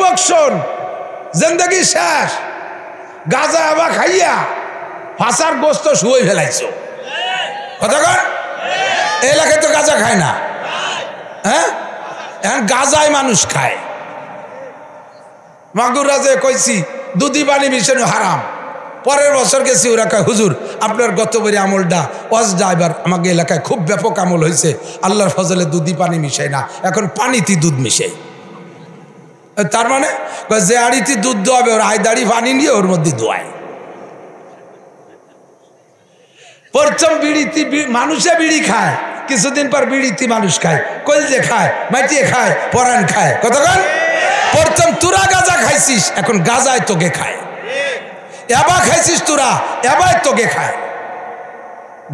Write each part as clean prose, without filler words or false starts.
যুবক শোন, জিন্দেগি শেষ, গাঁজা আবা খাইয়া ফাঁসার গোস্ত শুয়ে ফেলাইছো। কতক্ষণ এই এলাকায় তো গাঁজা খায় না, হ্যাঁ? এখন গাঁজায় মানুষ খায়। মাগুরা যে কইছি দুধি পানি মিশানো হারাম, পরের বছর গেছি, ওরা কয় হুজুর আপনার গতবারে আমলটা ওয়াজটা এবার আমাকে এলাকায় খুব ব্যাপক আমল হয়েছে, আল্লাহর ফজলে দুধি পানি মিশাই না, এখন পানিতে দুধ মিশাই। তার মানে যে আড়িতে দুধ দোয়াবে ওর আইদাড়ি পানি নিয়ে ওর মধ্যে দোয়ায়। প্রথম বিড়িতে মানুষে বিড়ি খায়, কিছুদিন পর বিড়িতে মানুষ খায়, কলজে খায়, মাটিয়ে খায়, পরাণ খায়। কতক্ষণ প্রথম তুরা গাঁজা খাইছিস, এখন গাঁজায় তোকে খায়। এবা খাইছিস তোরা, এবাই তোকে খায়।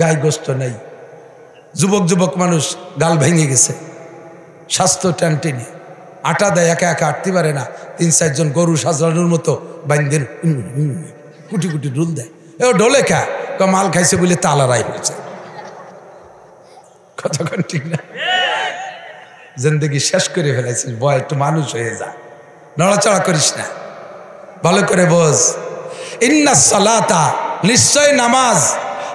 গায়ে গোস্ত নেই, যুবক যুবক মানুষ গাল ভেঙে গেছে, স্বাস্থ্য টেনে আটা দেয়, একা একা আটতে পারে না, ৩-৪ জন গরু সাজানোর মতো বাইন্দের কুটি কুটি ডুল দেয়। ও ঢোলে খা মাল খাইছে বলে তালারাই হয়েছে। কতক্ষণ ঠিক না? জিন্দেগি শেষ করে ফেলাইছিস, বয় একটু মানুষ হয়ে যা, নড়াচড়া করিস না, ভালো করে বোঝ। ইন্না সালাতা, নিশ্চয় নামাজ,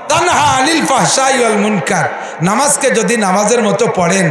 তানহা আনিল ফাহশাই ওয়াল মুনকার, নামাজকে যদি নামাজের মতো পড়েন,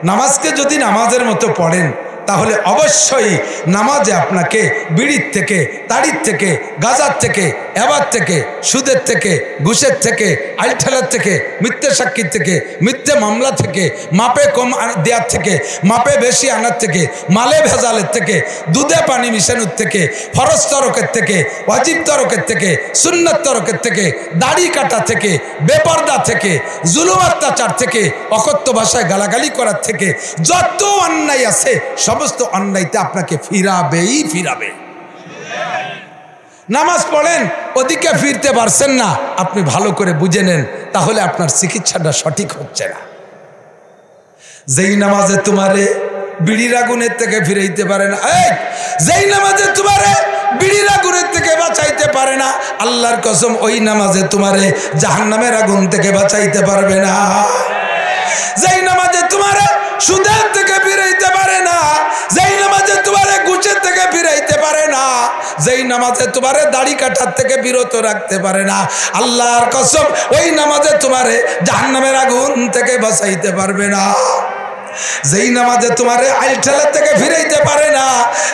নামাজকে যদি নামাজের মতো পড়েন, তাহলে অবশ্যই নামাজে আপনাকে বিড়ির থেকে, তাড়ির থেকে, গাজার থেকে, এবার থেকে, সুদের থেকে, ঘুষের থেকে, আইলঠেলার থেকে, মিথ্যে সাক্ষীর থেকে, মিথ্যে মামলা থেকে, মাপে কম দেওয়ার থেকে, মাপে বেশি আনার থেকে, মালে ভেজালের থেকে, দুধে পানি মিশানোর থেকে, ফরজ তরকের থেকে, ওয়াজিব তরকের থেকে, সুন্নত তরকের থেকে, দাড়ি কাটা থেকে, বেপর্দা থেকে, জুলুম অত্যাচার থেকে, অকথ্য ভাষায় গালাগালি করার থেকে, যত অন্যায় আছে সমস্ত অন্যায়তে আপনাকে ফিরাবেই ফিরাবে। নামাজ পড়েন, ওদিকে ফিরতে পারছেন না, আপনি ভালো করে বুঝে নেন, তাহলে আপনার চিকিৎসাটা সঠিক হচ্ছে না। যেই নামাজে তোমারে বিড়ির আগুনের থেকে ফিরাইতে পারে না, যেই নামাজে তোমারে বিড়ির আগুনের থেকে বাঁচাইতে পারে না, আল্লাহর কসম ওই নামাজে তোমারে জাহান্নামের আগুন থেকে বাঁচাইতে পারবে না। যেই নামাজে তোমারে সুদের থেকে ফিরাইতে পারে না, যেই নামাজে তোমারে ঘুষের থেকে ফিরাইতে পারে না, যেই নামাজে তোমারে দাড়ি কাটার থেকে বিরত রাখতে পারে না, আল্লাহর কসম ওই নামাজে তোমারে জাহান্নামের আগুন থেকে বাঁচাইতে পারবে না। যেই নামাজে তোমারে আইলঠেলা থেকে ফিরাইতে পারে না,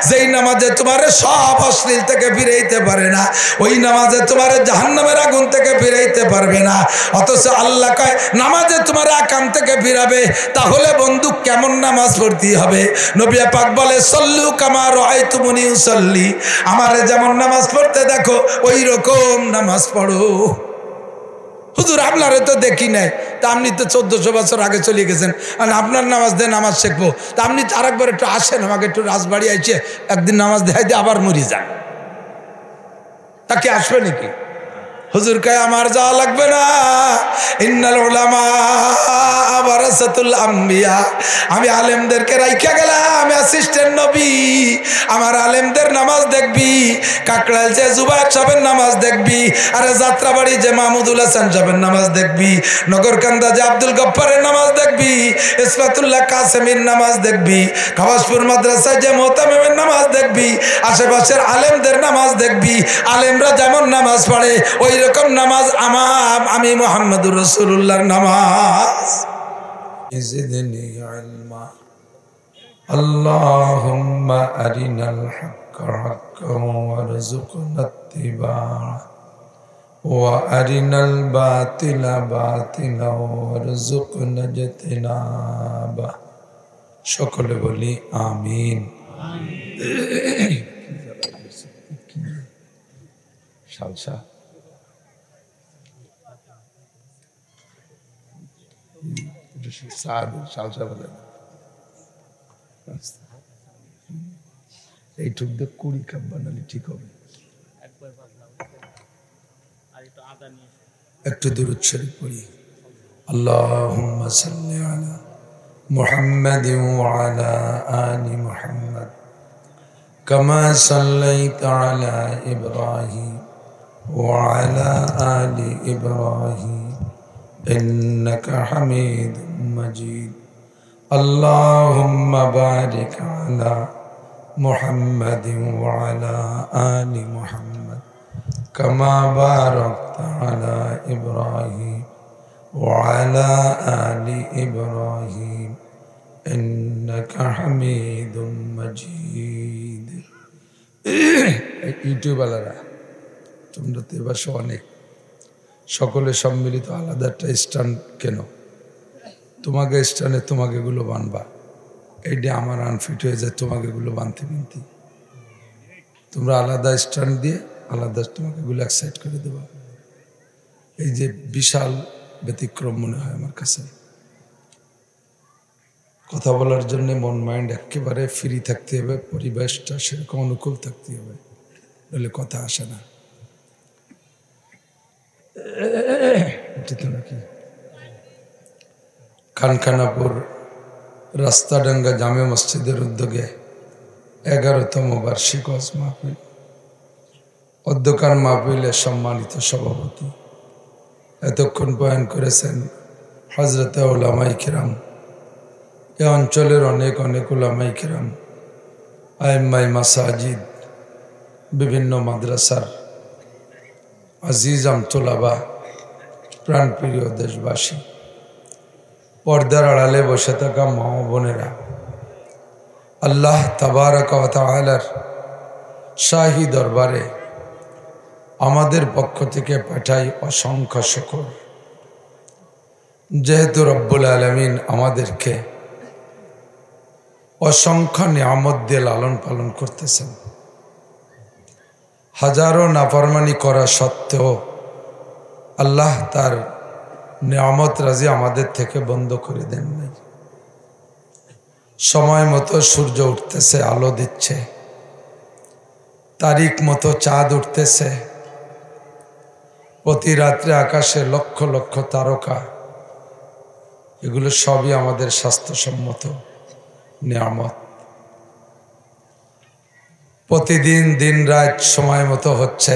যেই নামাজে তোমারে সব অশ্লীল থেকে ফিরাইতে পারে না, ওই নামাজে তোমারে জাহান্নামের আগুন থেকে ফিরাইতে পারবে না। অথচ আল্লাহ কয় নামাজে তোমারে আকাম থেকে ফিরাবে। তাহলে বন্ধু কেমন নামাজ পড়তে হবে? নবী পাক বলে সল্লু কামা রাআইতুমুনি উসাল্লি, আমারে যেমন নামাজ পড়তে দেখো ওই রকম নামাজ পড়ো। হুজুর আপনারে তো দেখি নাই, তা আপনি তো 1400 বছর আগে চলে গেছেন, আর আপনার নামাজ দিয়ে নামাজ শিখবো, তা আপনি তো আরেকবার একটু আসেন, আমাকে একটু রাজবাড়ি আইছে একদিন নামাজ দেখাই দিয়ে আবার মরি যান, তাকে আসবে নাকি? হুজুর কয় আমার যাওয়া লাগবে না, ইন্নাল উলামা ওয়ারাসাতুল আম্বিয়া, আমি আলেমদেরকে রাইখা গেলাম, আমি অ্যাসিস্ট্যান্ট নবী, আমার আলেমদের নামাজ দেখবি, কাকড়াইল যে জুবায়ের সাহেবের নামাজ দেখবি, আরে যাত্রাবাড়ি যে মাহমুদুল হাসান সাহেবের নামাজ দেখবি, নগরকান্দা যে আব্দুল গফ্ফারের নামাজ দেখবি, ইসমাতুল্লাহ কাসেমের নামাজ দেখবি, খাবাসপুর মাদ্রাসায় যে মোহতামিমের নামাজ দেখবি, আশেপাশের আলেমদের নামাজ দেখবি, আলেমরা যেমন নামাজ পড়ে ওই রকম নামাজ আমি মুহাম্মদুর রাসূলুল্লাহর নামাজ। ইজদিনি ইলমা, আল্লাহুম্মা আরিনাল হাক্কা হাক্কান ওয়ারযুকনা ইত্তিবাআ ওয়া আরিনাল বাতিলা বাতিলান ওয়ারযুকনা ইজতিনাবা। সকলে বলি আমিন। সালসা এইটুক দিয়ে 20 কাপ বানালে ঠিক হবে। একটু দুরূদ শরীফ পড়ি। আল্লাহুম্মা সাল্লি আলা মুহাম্মাদিন ওয়া আলা আলি মুহাম্মাদ কামা সাল্লাইতা আলা ইব্রাহিম ওয়া আলা আলি ইব্রাহিম ইন্নাকা হামিদুম মাজিদ। আল্লাহুম্মা বারিক আলা محمد وعلى آل محمد كما باركت على إبراهيم وعلى آل إبراهيم إنك حميد مجيد ইউটিউব আলারা তোমরা তো এবার অনেক সকলে সম্মিলিত আলাদা একটা স্ট্যান্ড কেন তোমাকে স্ট্যান্ডে তোমাকে গুলো বানবা এইটা আমার আনফিট হয়ে যায় তোমাকে গুলো বানতে বিনতে তোমরা আলাদা স্ট্যান্ড দিয়ে আলাদা তোমাকে গুলো এক সাইড করে দেবা এই যে বিশাল ব্যতিক্রম মনে হয় আমার কাছে কথা বলার জন্য মন মাইন্ড একেবারে ফ্রি থাকতে হবে পরিবেশটা সেরকম অনুকূল থাকতে হবে বলে কথা আসে না নাকি খানখানাপুর রাস্তাডাঙ্গা জামে মসজিদের উদ্যোগে 11তম বার্ষিক ওয়াজ মাহফিল অধ্যকার মাহফিলের সম্মানিত সভাপতি এতক্ষণ বয়ান করেছেন হযরতে উলামায়ে কিরাম এই অঞ্চলের অনেক অনেক উলামায়ে কিরাম আইম্মায়ে মাসাজিদ বিভিন্ন মাদ্রাসার আজিজ আমতোলাবা প্রাণপ্রিয় দেশবাসী পর্দার আড়ালে বসে থাকা মা ও বোনেরা আল্লাহ তাবারক ওয়া তাআলার শাহী দরবারে আমাদের পক্ষ থেকে পাঠাই অসংখ্য শুকর যেহেতু রব্বুল আলামিন আমাদেরকে অসংখ্য নিয়ামত দিয়ে লালন পালন করতেছেন হাজারো নাফরমানি করা সত্ত্বেও আল্লাহ তার নিয়ামত রাজি আমাদের থেকে বন্ধ করে দেন নাই সময় মতো সূর্য উঠতেছে আলো দিচ্ছে তারিখ মতো চাঁদ উঠতেছে প্রতি রাত্রে আকাশে লক্ষ লক্ষ তারকা এগুলো সবই আমাদের স্বাস্থ্যসম্মত নিয়ামত প্রতিদিন দিন রাত সময় মতো হচ্ছে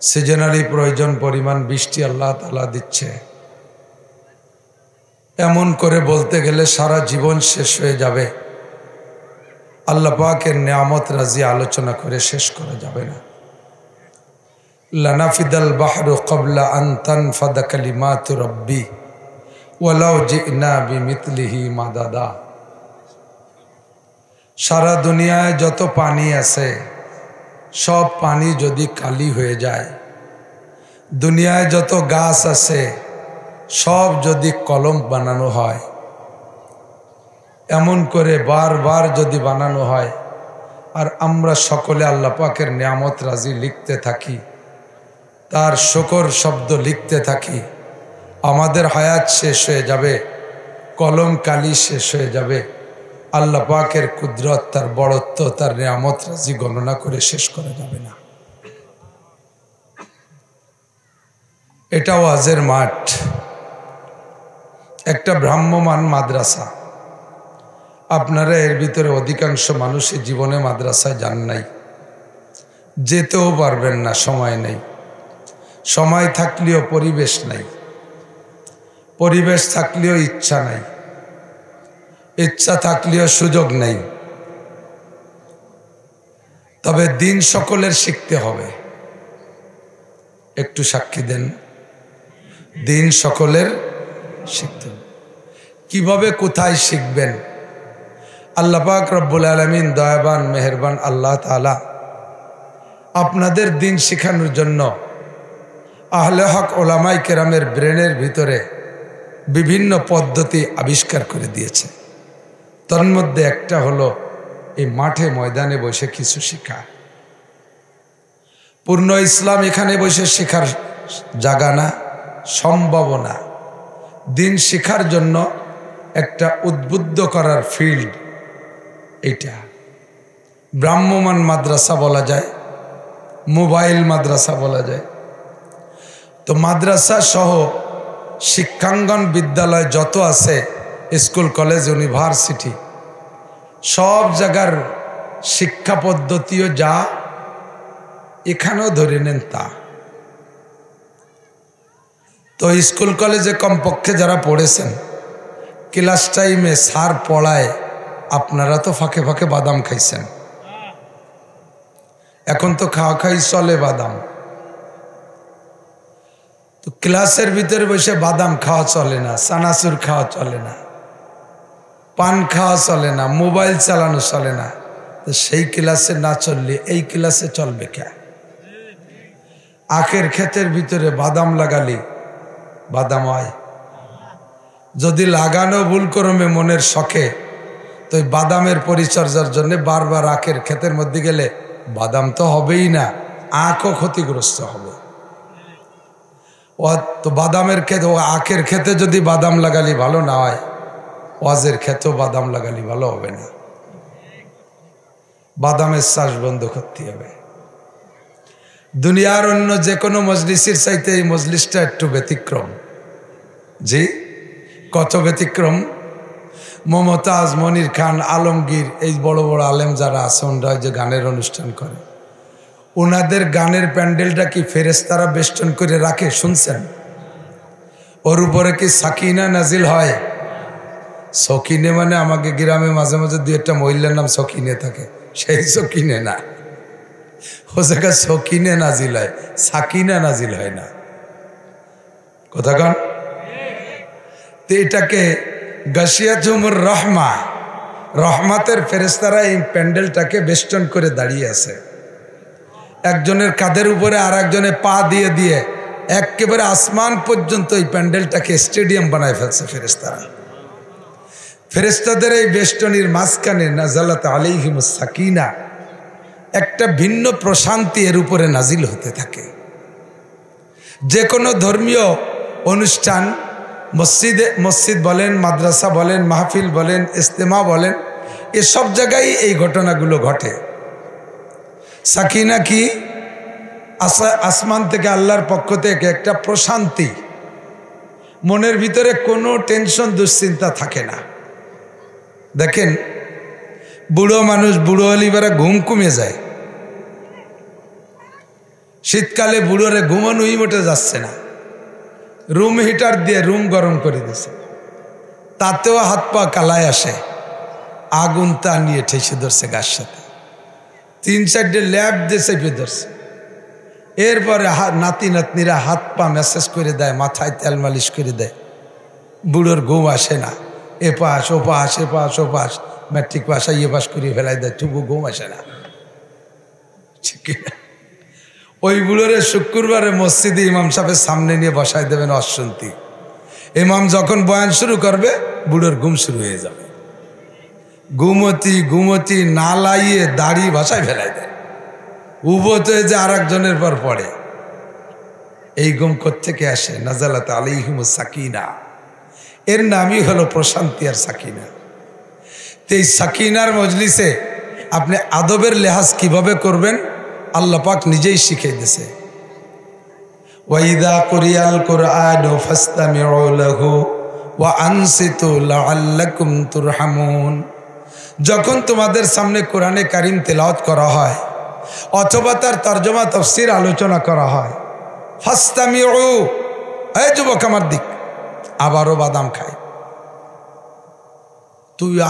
সিজনালি প্রয়োজন পরিমাণ বৃষ্টি আল্লাহ তাআলা দিচ্ছে এমন করে বলতে গেলে সারা জীবন শেষ হয়ে যাবে আল্লাহ পাকের নিয়ামত রাজি আলোচনা করে শেষ করা যাবে না লানাফিদাল বাহরু ক্বাবলা আন তানফাদা কালিমাতু রাব্বি ওয়ালাউ জিনা বিমিথলিহি মাদাদা সারা দুনিয়ায় যত পানি আছে সব পানি যদি কালি হয়ে যায় দুনিয়ায় যত গাছ আছে সব যদি কলম বানানো হয় এমন করে বারবার যদি বানানো হয় আর আমরা সকলে আল্লাহ পাকের নিয়ামত রাজি লিখতে থাকি তার শুকর শব্দ লিখতে থাকি আমাদের হায়াত শেষ হয়ে যাবে কলম কালি শেষ হয়ে যাবে আল্লাহ পাকের কুদরত তার বড়ত্ব তার নিয়ামত রাজি গণনা করে শেষ করা যাবে না এটা ওয়াজের মাঠ একটা ভ্রাম্যমান মাদ্রাসা আপনারা এর ভিতরে অধিকাংশ মানুষের জীবনে মাদ্রাসায় যান নাই যেতেও পারবেন না সময় নেই সময় থাকলেও পরিবেশ নাই পরিবেশ থাকলেও ইচ্ছা নাই ইচ্ছা থাকলেও সুযোগ নেই তবে দিন সকলের শিখতে হবে একটু সাক্ষী দেন দিন সকলের শিখতে হবে কিভাবে কোথায় শিখবেন আল্লাহ পাক রব্বুল আলামিন দয়াবান মেহেরবান আল্লাহ তাআলা আপনাদের দিন শেখানোর জন্য আহলে হক ওলামায়ে কেরামের ব্রেনের ভিতরে বিভিন্ন পদ্ধতি আবিষ্কার করে দিয়েছে তার মধ্যে একটা হলো এই মাঠে ময়দানে বসে কিছু শেখা পূর্ণ ইসলাম এখানে বসে শেখার জায়গা না সম্ভাবনা দিন শেখার জন্য একটা উদ্বুদ্ধ করার ফিল্ড এটা ভ্রাম্যমান মাদ্রাসা বলা যায় মোবাইল মাদ্রাসা বলা যায় তো মাদ্রাসা সহ শিক্ষাঙ্গন বিদ্যালয় যত আছে স্কুল কলেজ ইউনিভার্সিটি সব জায়গার শিক্ষা পদ্ধতিও যা এখানেও ধরে নেন তা তো স্কুল কলেজে কমপক্ষে যারা পড়েছেন ক্লাস টাইমে স্যার পড়ায় আপনারা তো ফাঁকে ফাঁকে বাদাম খাইছেন, এখন তো খাওয়া খাই চলে বাদাম। তো ক্লাসের ভিতরে বসে বাদাম খাওয়া চলে না, চানাচুর খাওয়া চলে না, পান খাওয়া চলে না, মোবাইল চালানো চলে না। তো সেই ক্লাসে না চললে এই ক্লাসে চলবে কে? আখের ক্ষেতের ভিতরে বাদাম লাগালি বাদাম হয়, যদি লাগানো ভুল ক্রমে মনের শখে, তো বাদামের পরিচর্যার জন্য বারবার আখের ক্ষেতের মধ্যে গেলে বাদাম তো হবেই না, আখও ক্ষতিগ্রস্ত হবে। ও তো বাদামের ক্ষেত, আখের ক্ষেতে যদি বাদাম লাগালি ভালো না হয়, ওয়াজের ক্ষেতেও বাদাম লাগালি ভালো হবে না। বাদামের চাষ বন্ধ করতে হবে। দুনিয়ার অন্য যে কোনো মজলিসের চাইতে এই মজলিসটা একটু ব্যতিক্রম। জি, কত ব্যতিক্রম! মমতাজ, মনির খান, আলমগীর, এই বড় বড় আলেম যারা আছে, ওনারা যে গানের অনুষ্ঠান করে, ওনাদের গানের প্যান্ডেলটা কি ফেরেশতারা বেষ্টন করে রাখে? শুনছেন? ওর উপরে কি সাকিনা নাজিল হয়? সকিনে মানে আমাকে গ্রামে মাঝে মাঝে দু একটা মহিলার নাম সকিনে থাকে, সেই সকিনে না, ও জায়গায় সকিনে নাজিল হয়, সাকিনা নাজিল হয় না। কথা কন? তো এটাকে গাশিয়াতুমুর রহমা, রহমাতের ফেরেশতারা এই প্যান্ডেলটাকে বেষ্টন করে দাঁড়িয়ে আছে। একজনের কাঁধের উপরে আর একজনে পা দিয়ে দিয়ে একেবারে আসমান পর্যন্ত এই প্যান্ডেলটাকে স্টেডিয়াম বানায় ফেলছে ফেরেশতারা। ফেরেশতাদের এই বেষ্টনীর মাঝখানে নাজালাত আলাইহিমুস সাকিনা, একটা ভিন্ন প্রশান্তি এর উপরে নাজিল হতে থাকে। যে কোনো ধর্মীয় অনুষ্ঠান, মসজিদ বলেন, মাদ্রাসা বলেন, মাহফিল বলেন, ইজতেমা বলেন, এসব জায়গায় এই ঘটনাগুলো ঘটে। সাকিনা কি? আসমান থেকে আল্লাহর পক্ষ থেকে একটা প্রশান্তি, মনের ভিতরে কোনো টেনশন দুশ্চিন্তা থাকে না। দেখেন, বুড়ো মানুষ, বুড়ো হলিবারা ঘুম কমে যায়। শীতকালে বুড়োরে ঘুমানোই মোটে যাচ্ছে না, রুম হিটার দিয়ে রুম গরম করে দিছে, তাতেও হাত পা কালায় আসে, আগুন তা নিয়ে ঠেসে ধরছে গাছ সাথে, 3-4টে ল্যাব দিয়ে চেপে ধরছে। এরপরে নাতি নাতনিরা হাত পা ম্যাসেজ করে দেয়, মাথায় তেল মালিশ করে দেয়। বুড়োর ঘুম আসে না, এ পাশ ও পাশ, এ পাশ ও পাশ, ম্যাট্রিক পাশ ইয়ে পাশ করে ফেলাই দেয়, তবু ঘুম আসে না। ঠিক না? ওই বুড়োরে শুক্রবারে মসজিদে ইমাম সাহেবের সামনে নিয়ে বসায় দেবেন অশান্তি। ইমাম যখন বয়ান শুরু করবে, বুড়োর ঘুম শুরু হয়ে যাবে। ঘুমতি না লাইয়ে দাড়ি ভাষায় ফেলাই দেয়, উবত হয়ে যে আর একজনের পর পড়ে। এই ঘুম কোত্থেকে আসে? নাজালাত আলাইহিমুস সাকিনা, এর নামই হলো প্রশান্তি আর সাকিনা। তো এই সাকিনার মজলিসে আপনি আদবের লেহাজ কিভাবে করবেন আল্লাহ পাক নিজেই শিখিয়ে দিয়েছে। ওয়াইদা কুরিয়াল কুরআনু ফাসতামিউ লাহু ওয়া আনসিতু লাআল্লাকুম তুরহামুন। যখন তোমাদের সামনে কোরআনে কারিম তেলাওয়াত করা হয় অথবা তার তরজমা তাফসীর আলোচনা করা হয়, ফাসতামিউ, এই যুবক আমার দিক, আবারও বাদাম খায়।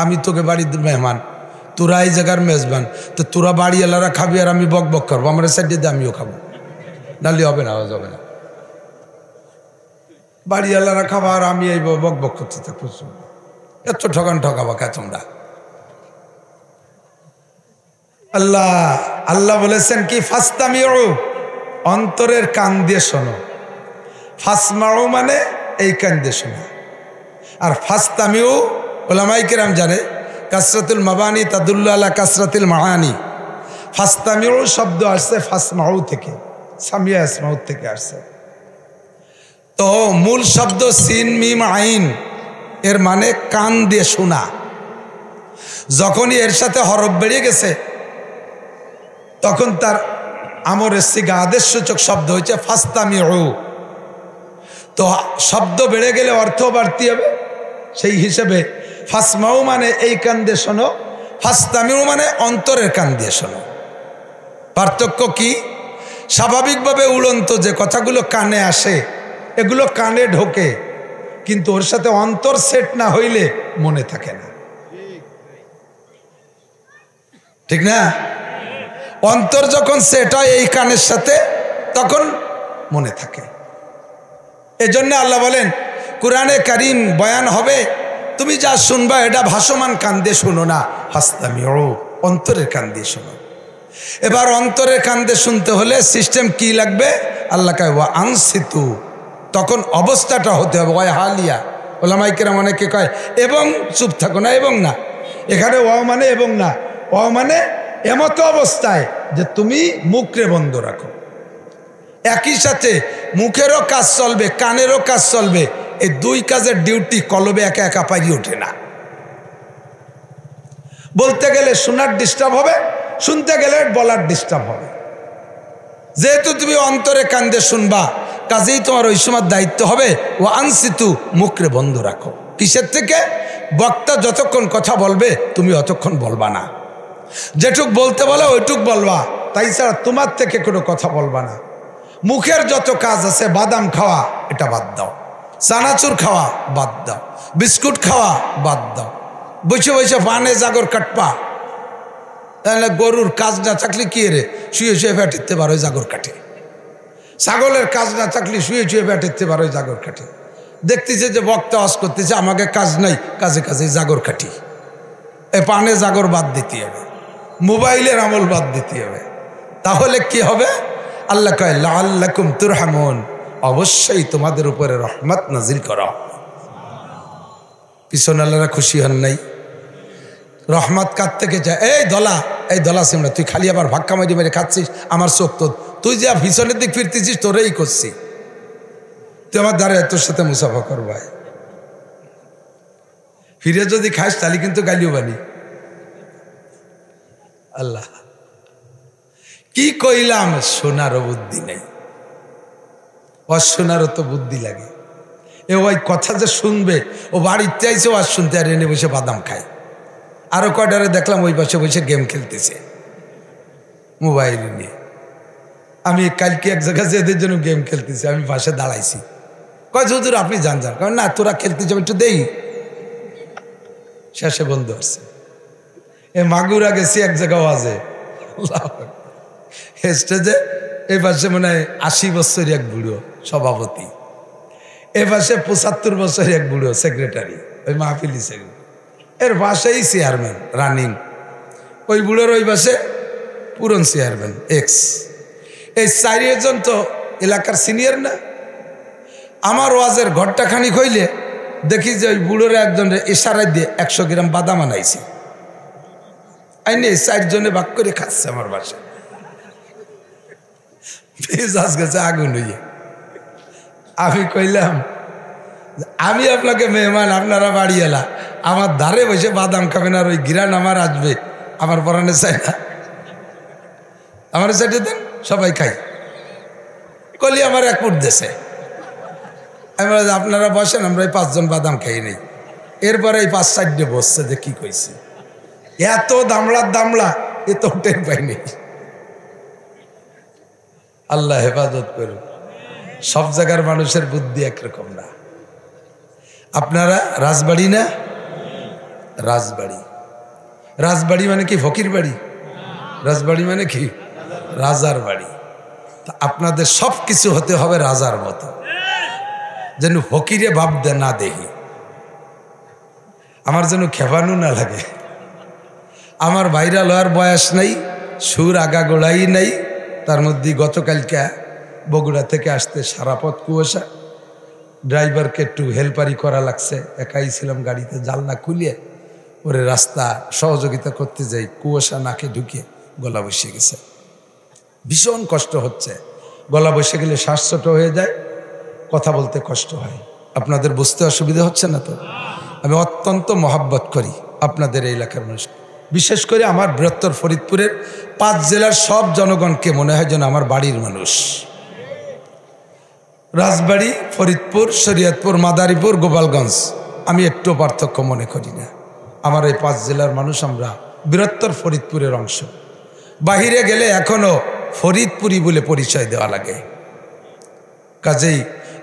আমি তোকে বাড়ির মেহমান, তোরা এই জায়গার মেজবান, তো তোরা বাড়িওয়ালারা খাবি আর আমি বক বক করবো, আমার সাইডে দিয়ে আমিও খাবো, নাহলে হবে না, হবে না। বাড়িওয়ালারা খাবো আর আমি এই বক বক করতে থাকবো, এত ঠকাবা কে তোমরা? আল্লাহ বলেছেন কি? ফাসতামিউ, অন্তরের কান দিয়ে শোনো। ফাসমাউ মানে এই কান দিয়ে শোনো। আর ফাসতামিউ উলামায়ে কেরাম জানে কাসরাতুল মাবানি তাদুল্লু আলা কাসরাতিল মাআনি। ফাসতামিউ শব্দ আসছে ফাসমাউ থেকে, সামিয়া ইসমাউ থেকে আসছে। তো মূল শব্দ সিন মিম আইন, এর মানে কান দিয়ে শোনা। যখনই এর সাথে হরফ বেরিয়ে গেছে তখন তার আমরের সিগা আদেশ সূচক শব্দ হয়েছে ফাসতামিউ। তো শব্দ বেড়ে গেলে অর্থ বাড়তি হবে, সেই হিসেবে ফাসমাউ মানে এই কান দিয়ে শোনো, ফাসতামিউ মানে অন্তরের কান দিয়ে শোনো। পার্থক্য কি? স্বাভাবিকভাবে উড়ন্ত যে কথাগুলো কানে আসে এগুলো কানে ঢোকে, কিন্তু ওর সাথে অন্তর সেট না হইলে মনে থাকে না। ঠিক না? অন্তর যখন সেট হয় এই কানের সাথে তখন মনে থাকে। এজন্য আল্লাহ বলেন কুরআনে কারীম বয়ান হবে, তুমি যা শুনবা এটা ভাসমান কান দিয়ে শোনো না, ফাসতামিউ, অন্তরের কান দিয়ে শোনো। এবার অন্তরের কান দিয়ে শুনতে হলে সিস্টেম কি লাগবে? আল্লাহ কয় ওয়া আনসিতু, তখন অবস্থাটা হতে হবে ওয়া হালিয়া। ওলামায়ে কেরাম অনেকে কয় এবং চুপ থাকো না, এবং না, এখানে ওয়া মানে এবং না, ওয়া মানে এমতো অবস্থায় যে তুমি মুখরে বন্ধ রাখো। একই সাথে মুখেরও কাজ চলবে, কানেরও কাজ চলবে। এই দুই কাজের ডিউটি কলবে একা একা পারি ওঠে না। বলতে গেলে শোনার ডিস্টার্ব হবে, শুনতে গেলে বলার ডিস্টার্ব হবে। যেহেতু তুমি অন্তরে কান দিয়ে শুনবা, কাজেই তোমার ওই সময় দায়িত্ব হবে ও আনসিতু, মুখরে বন্ধ রাখো। কিসের থেকে? বক্তা যতক্ষণ কথা বলবে তুমি অতক্ষণ বলবা না। যেটুক বলতে বলে ওইটুক বলবা, তাই ছাড়া তোমার থেকে কোনো কথা বলবা না। মুখের যত কাজ আছে, বাদাম খাওয়া এটা বাদ দাও, চানাচুর খাওয়া বাদ দাও, বিস্কুট খাওয়া বাদ দাও, বসে বসে পানে জাগর কাটপা। তাহলে গরুর কাজ না থাকলে কি রে, শুয়ে শুয়ে ফেটিতে পারো জাগর কাটে। ছাগলের কাজ না থাকলে শুয়ে শুয়ে ফেটিতে পারো জাগর কাটে। দেখতেছে যে বক্তা ওয়াজ করতেছে, আমাকে কাজ নাই, কাজে কাজে জাগর কাটি। এ পানে জাগর বাদ দিতে হবে, মোবাইলের আমল বাদ দিতে হবে। তাহলে কি হবে? আল্লাহ কয় লাআল্লাকুম তুরহামুন, অবশ্যই তোমাদের উপরে রহমত নাজিল করা। পিছনে আল্লাহরা খুশি হন নাই? রহমত কার থেকে যায়? এই দলা সিমরা, তুই খালি আবার ভাক্কা মারি মেরে খাচ্ছিস, আমার চোখ তো, তুই যা পিছনের দিক ফিরতেছিস তোরেই করছি। তুই আমার দ্বারা তোর সাথে মুসাফা করবাই, ফিরে যদি খাস তাহলে কিন্তু গালিও বানি। আল্লাহ কি কইলাম, শোনারও বুদ্ধি নেই, অশোনারও তো বুদ্ধি লাগে। ওই কথা যে শুনবে, ও বাড়িতে আইসে ওয়াজ শুনতে, আর এনে বসে বাদাম খায়। আরো কয়টারে দেখলাম ওই পাশে বসে গেম খেলতেছে মোবাইল নিয়ে। আমি কালকে এক জায়গায় এদের জন্য গেম খেলতেছি, আমি পাশে দাঁড়াইছি। কয় হুজুর আপনি যান, কারণ না তোরা খেলতে যাবে একটু দেই। শেষে বন্ধু আসছে। মাগুরা গেছি এক জায়গা ওয়াজে, স্টেজে এই পাশে মনে হয় 80 বছর এক বুড়ো সভাপতি, এ পাশে 75 বছর এক বুড়ো সেক্রেটারি, ওই মাহফিলি সেক্রেটারি, এর পাশেই চেয়ারম্যান রানিং, ওই বুড়োর ওই পাশে পুরন চেয়ারম্যান এক্স। এই 4 জন তো এলাকার সিনিয়র না। আমার ওয়াজের ঘরটা খানিক হইলে দেখি যে ওই বুড়োর একজন ইশারায় দিয়ে 100 গ্রাম বাদাম আনাইছে, আইনে 4 জনে ভাগ করে খাচ্ছে আমার বাসায়। মেজাজ গেছে আগুন হইয়ে। আমি কইলাম আমি আপনাকে মেহমান, আপনারা বাড়ি এলা, আমার ধারে বসে বাদাম খাবেন আর ওই গিরান আমার আসবে, আমার পরানে চাই না, আমার চাইতে দেন, সবাই খাই। কলি আমার 1 ফুট দেশে। আমি আপনারা বসেন, আমরা এই 5 জন বাদাম খাই নেই। এরপরে এই 5-4 বসছে যে কি কইছি, এত দামলা এ তো টের পাইনি। আল্লাহ হেফাজত করুন। সব জায়গার মানুষের বুদ্ধি একরকম না। আপনারা রাজবাড়ি না? রাজবাড়ি মানে কি ফকির বাড়ি? রাজবাড়ি মানে কি? রাজার বাড়ি। তা আপনাদের সব কিছু হতে হবে রাজার মতো, যেন ফকিরে ভাব না দেখি, আমার যেন খেপানো না লাগে। আমার বাইরা লওয়ার বয়স নাই, সুর আগা গোড়াই নাই। তার মধ্যে গতকালকে বগুড়া থেকে আসতে সারা পথ কুয়াশা, ড্রাইভারকে একটু হেল্পারি করা লাগছে, একাই ছিলাম গাড়িতে, জানলা খুলিয়ে ওরে রাস্তা সহযোগিতা করতে যাই, কুয়াশা নাকে ঢুকে গলা বসে গেছে, ভীষণ কষ্ট হচ্ছে। গলা বসে গেলে শ্বাস ছোট হয়ে যায়, কথা বলতে কষ্ট হয়। আপনাদের বুঝতে অসুবিধা হচ্ছে না তো? আমি অত্যন্ত মহাব্বত করি আপনাদের এই এলাকার মানুষ, বিশেষ করে আমার বৃহত্তর ফরিদপুরের 5 জেলার সব জনগণকে মনে হয় যেন আমার বাড়ির মানুষ। রাজবাড়ী, ফরিদপুর, শরীয়তপুর, মাদারীপুর, গোপালগঞ্জ আমি একটু পার্থক্য মনে করি না। আমার এই 5 জেলার মানুষ, আমরা বৃহত্তর ফরিদপুরের অংশ। বাহিরে গেলে এখনো ফরিদপুরি বলে পরিচয় দেওয়া লাগে। কাজেই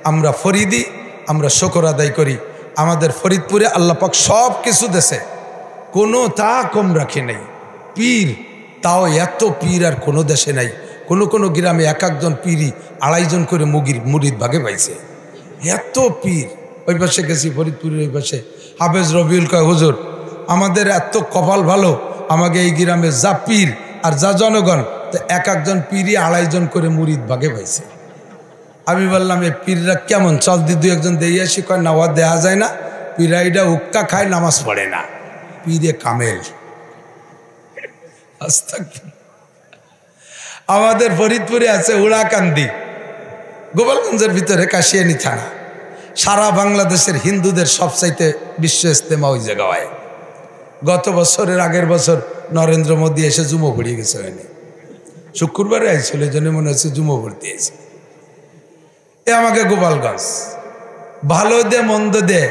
আমরা ফরিদি, আমরা শুকর আদায় করি। আমাদের ফরিদপুরে আল্লাহ পাক সব কিছু দেশে, কোনো তা কম রাখে নেই। পীর তাও এত পীর আর কোনো দেশে নাই। কোনো গ্রামে এক একজন পীরই 2.5 জন করে মুরিদ ভাগে পাইছে। এত পীর। ওই পাশে গেছি ফরিদপুরের ওই পাশে, হাফেজ রবিউল কয় হুজুর আমাদের এত কপাল ভালো, আমাকে এই গ্রামে যা পীর আর যা জনগণ, তো এক একজন পীরই 2.5 জন করে মুরিদ ভাগে পাইছে। আমি বললাম এই পীররা কেমন, চল দি 2-1 দিয়ে আসি। কয় না, দেওয়া যায় না, পীরাইটা হুক্কা খায়, নামাজ পড়ে না, পীরে কামেল। আমাদের ফরিদপুরে আছে উড়াকান্দি, গোপালগঞ্জের ভিতরে কাশিয়ানী থানা। সারা বাংলাদেশের হিন্দুদের সবচাইতে বিশ্ব ইজতেমা ওই জায়গা হয়। গত বছরের আগের বছর নরেন্দ্র মোদী এসে জুমো পড়িয়ে গেছে, হয়নি শুক্রবারে আইছিল, এই জন্য মনে হচ্ছে জুমো পড়তে এসে। এ আমাকে গোপালগঞ্জ ভালো দে মন্দ দে,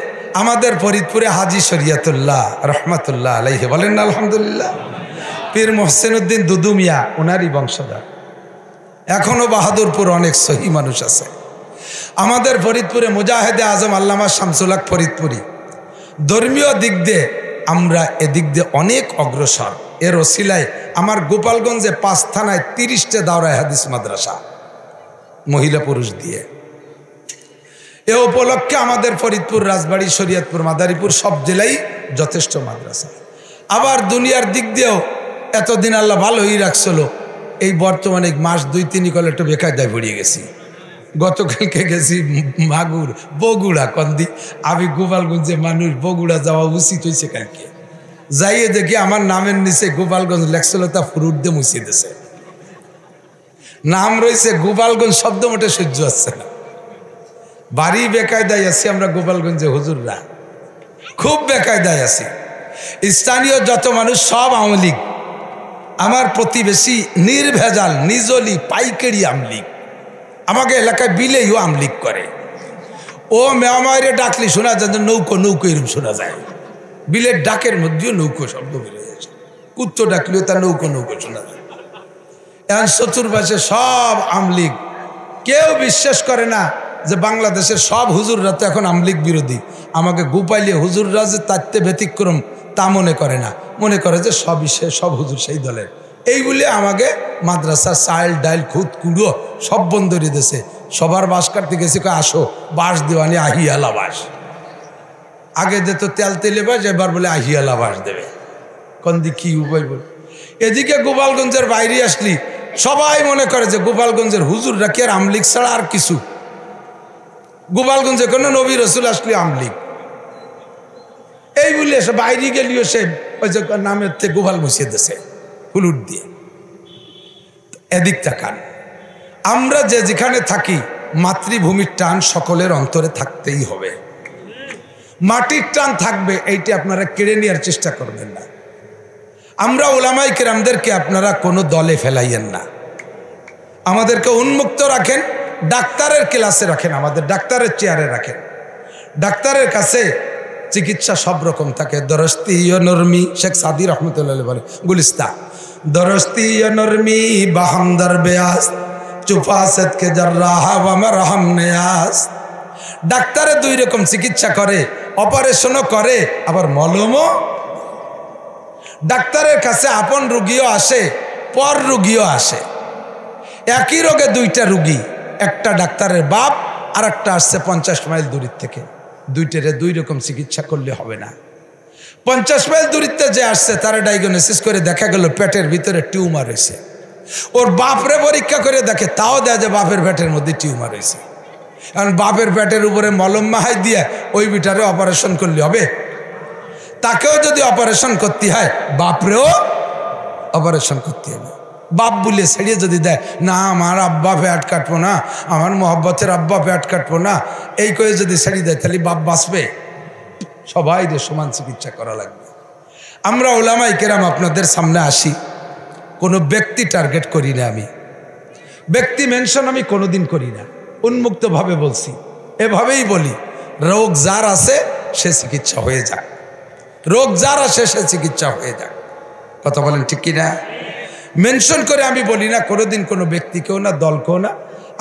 আমাদের ফরিদপুরে হাজি শরিয়াতুল্লাহ রহমাতুল্লাহ আলাইহি বলেন না আলহামদুলিল্লাহ, পীর মোহসেন উদ্দিন দুদু মিয়া ওনারই বংশধর। এখনো বাহাদুরপুর অনেক সহি মানুষ আছে। আমাদের ফরিদপুরে মুজাহিদে আজম আল্লামা শামসুল হক ফরিদপুরি। ধর্মীয় দিক দিয়ে আমরা এদিক দিয়ে অনেক অগ্রসর। এর ওসিলায় আমার গোপালগঞ্জে 5 থানায় 30টা দাওরায়ে হাদিস মাদ্রাসা, মহিলা পুরুষ দিয়ে। এ উপলক্ষে আমাদের ফরিদপুর, রাজবাড়ী, শরীয়তপুর, মাদারীপুর সব জেলায় যথেষ্ট মাদ্রাসা। আবার দুনিয়ার দিক দিয়েও এতদিন আল্লাহ ভালোই রাখছিল। এই বর্তমানে মাস 2-3 কলে একটু বেকায়দায় পড়িয়ে গেছি। গতকালকে গেছি মাগুর বগুড়া কন্দি। আমি গোপালগঞ্জে মানুষ, বগুড়া যাওয়া উচিত হয়েছে কালকে। যাইয়ে দেখি আমার নামের নিচে গোপালগঞ্জ লেখছিল, তা ফুরুট দিয়ে মুছিয়ে দিয়েছে। নাম রয়েছে গোপালগঞ্জ, শব্দ মোটে সহ্য হচ্ছে না। বাড়ি বেকায়দায় আছি আমরা গোপালগঞ্জে, হুজুররা খুব বেকায়দায় আছি। স্থানীয় যত মানুষ সব আওয়ামী লীগ। আমার প্রতিবেশী নির্ভেজাল নিজলি পাইকারি আমলিগ, আমাকে এলাকায় বিলেইও আমলিগ করে। ও মেয়ামারে ডাকলি শোনা যায়, নৌকো নৌকো এরকম শোনা যায়। বিলের ডাকের মধ্যেও নৌকো শব্দ বেরিয়ে যাচ্ছে। কুত্তো ডাকলেও তার নৌকো নৌকো শোনা যায়। এখন চতুর্পাশে সব আমলিগ। কেউ বিশ্বাস করে না যে বাংলাদেশের সব হুজুররা তো এখন আমলিগ বিরোধী। আমাকে গোপাইলে হুজুররা যে তাতে ব্যতিক্রম তা মনে করে না, মনে করে যে সব হুজুর সেই দলের। এই বলে আমাকে মাদ্রাসার চাইল ডাইল খুদ কুড়ো সব বন্ধ করে দিয়েছে। সবার বাস কাটতে গেছে, আসো বাস দেওয়ানি আহিয়ালা বাস। আগে দিত তেলে বাস, এবার বলে আহিয়ালা বাস দেবে। কন্দি কি উপায় বল। এদিকে গোপালগঞ্জের বাইরে আসলি সবাই মনে করে যে গোপালগঞ্জের হুজুররা কি আর আমলিগ ছাড়া আর কিছু। গোপালগঞ্জে কোনো নবী রসুল আসলে আমলিগ। এই বলে সে বাইরে গেলিও সে ওই যে নামের থেকে গোপাল মুছিয়ে দিয়েছে হুলুট দিয়ে। এদিক তাকান, আমরা যে যেখানে থাকি মাতৃভূমির টান সকলের অন্তরে থাকতেই হবে। মাটির টান থাকবে, এইটা আপনারা কেড়ে নেওয়ার চেষ্টা করবেন না। আমরা ওলামায়ে কেরামদেরকে আপনারা কোনো দলে ফেলাইয়েন না, আমাদেরকে উন্মুক্ত রাখেন। ডাক্তারের ক্লাসে রাখেন, আমাদের ডাক্তারের চেয়ারে রাখেন। ডাক্তারের কাছে চিকিৎসা সব রকম থাকে। দরস্তি নরমি, শেখ সাদি রহমতুল্লাহ বলে গুলিস্তা, দরস্তি নরমি বাহামদার বেয়াস চুফাসত কে জাররাহা ওয়া মারহাম নিয়াস। ডাক্তারে 2 রকম চিকিৎসা করে, অপারেশনও করে আবার মলমও। ডাক্তারের কাছে আপন রুগীও আসে, পর রুগীও আসে। একই রোগে 2টা রুগী, একটা ডাক্তারের বাপ আর একটা আসছে 50 মাইল দূরের থেকে। 2টারে 2 রকম চিকিৎসা করলে হবে না। 50 মাইল দূরত্বে যে আসছে তারা ডায়াগনোসিস করে দেখা গেল পেটের ভিতরে টিউমার হয়েছে। ওর বাপরে পরীক্ষা করে দেখে, তাও দেয় যে বাপের পেটের মধ্যে টিউমার হয়েছে। কারণ বাপের পেটের উপরে মলম মাহাই দিয়ে ওই বিটারে অপারেশন করলে হবে? তাকেও যদি অপারেশন করতে হয় বাপরেও অপারেশন করতে হবে। বাপ বলে ছেড়িয়ে যদি দেয়, না আমার আব্বা পেট কাটবো না, আমার মোহব্বতের আব্বা পেট কাটবো না, এই করে যদি ছেড়ে দেয় তাহলে বাপ বাঁচবে? সবাই সমান চিকিৎসা করা লাগবে। আমরা ওলামায়ে কেরাম আপনাদের সামনে আসি, কোনো ব্যক্তি টার্গেট করি না। আমি ব্যক্তি মেনশন আমি কোনোদিন করি না, উন্মুক্তভাবে বলছি। এভাবেই বলি, রোগ যার আছে সে চিকিৎসা হয়ে যাক, রোগ যার আছে সে চিকিৎসা হয়ে যাক। কথা বলেন ঠিক কিনা? মেনশন করে আমি বলি না কোনোদিন কোনো ব্যক্তিকেও না, দলকেও না।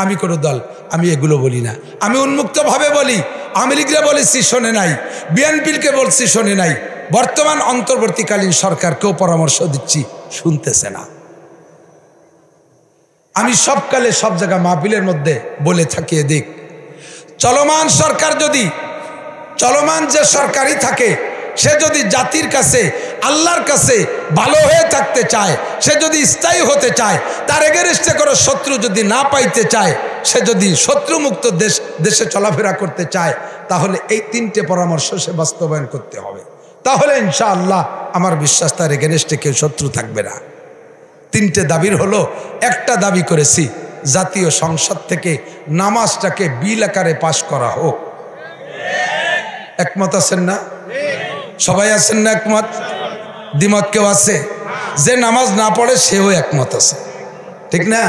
আমি কোনো দল আমি এগুলো বলি না, আমি উন্মুক্তভাবে বলি। আওয়ামী লীগরা বলেছি শোনে নাই, বিএনপিকে বলছি শোনে নাই, বর্তমান অন্তর্বর্তীকালীন সরকারকেও পরামর্শ দিচ্ছি, শুনতেছে না। আমি সবকালে সব জায়গা মাহফিলের মধ্যে বলে থাকি, এদিক চলমান সরকার যদি চলমান যে সরকারই থাকে, সে যদি জাতির কাছে আল্লাহর কাছে ভালো হয়ে থাকতে চায়, সে যদি স্থায়ী হতে চায়, তার এগেনস্টে কোনো শত্রু যদি না পাইতে চায়, সে যদি শত্রুমুক্ত দেশে চলাফেরা করতে চায়, তাহলে এই তিনটে পরামর্শ সে বাস্তবায়ন করতে হবে। তাহলে ইনশাআল্লাহ আমার বিশ্বাস তার এগেনস্টে কেউ শত্রু থাকবে না। তিনটে দাবির হলো, একটা দাবি করেছি জাতীয় সংসদ থেকে নামাজটাকে বিল আকারে পাশ করা হোক। একমত আছেন না? সবাই আছেন না একমত? দ্বিমত কেউ আছে? যে নামাজ না পড়ে সেও একমত আছে, ঠিক না?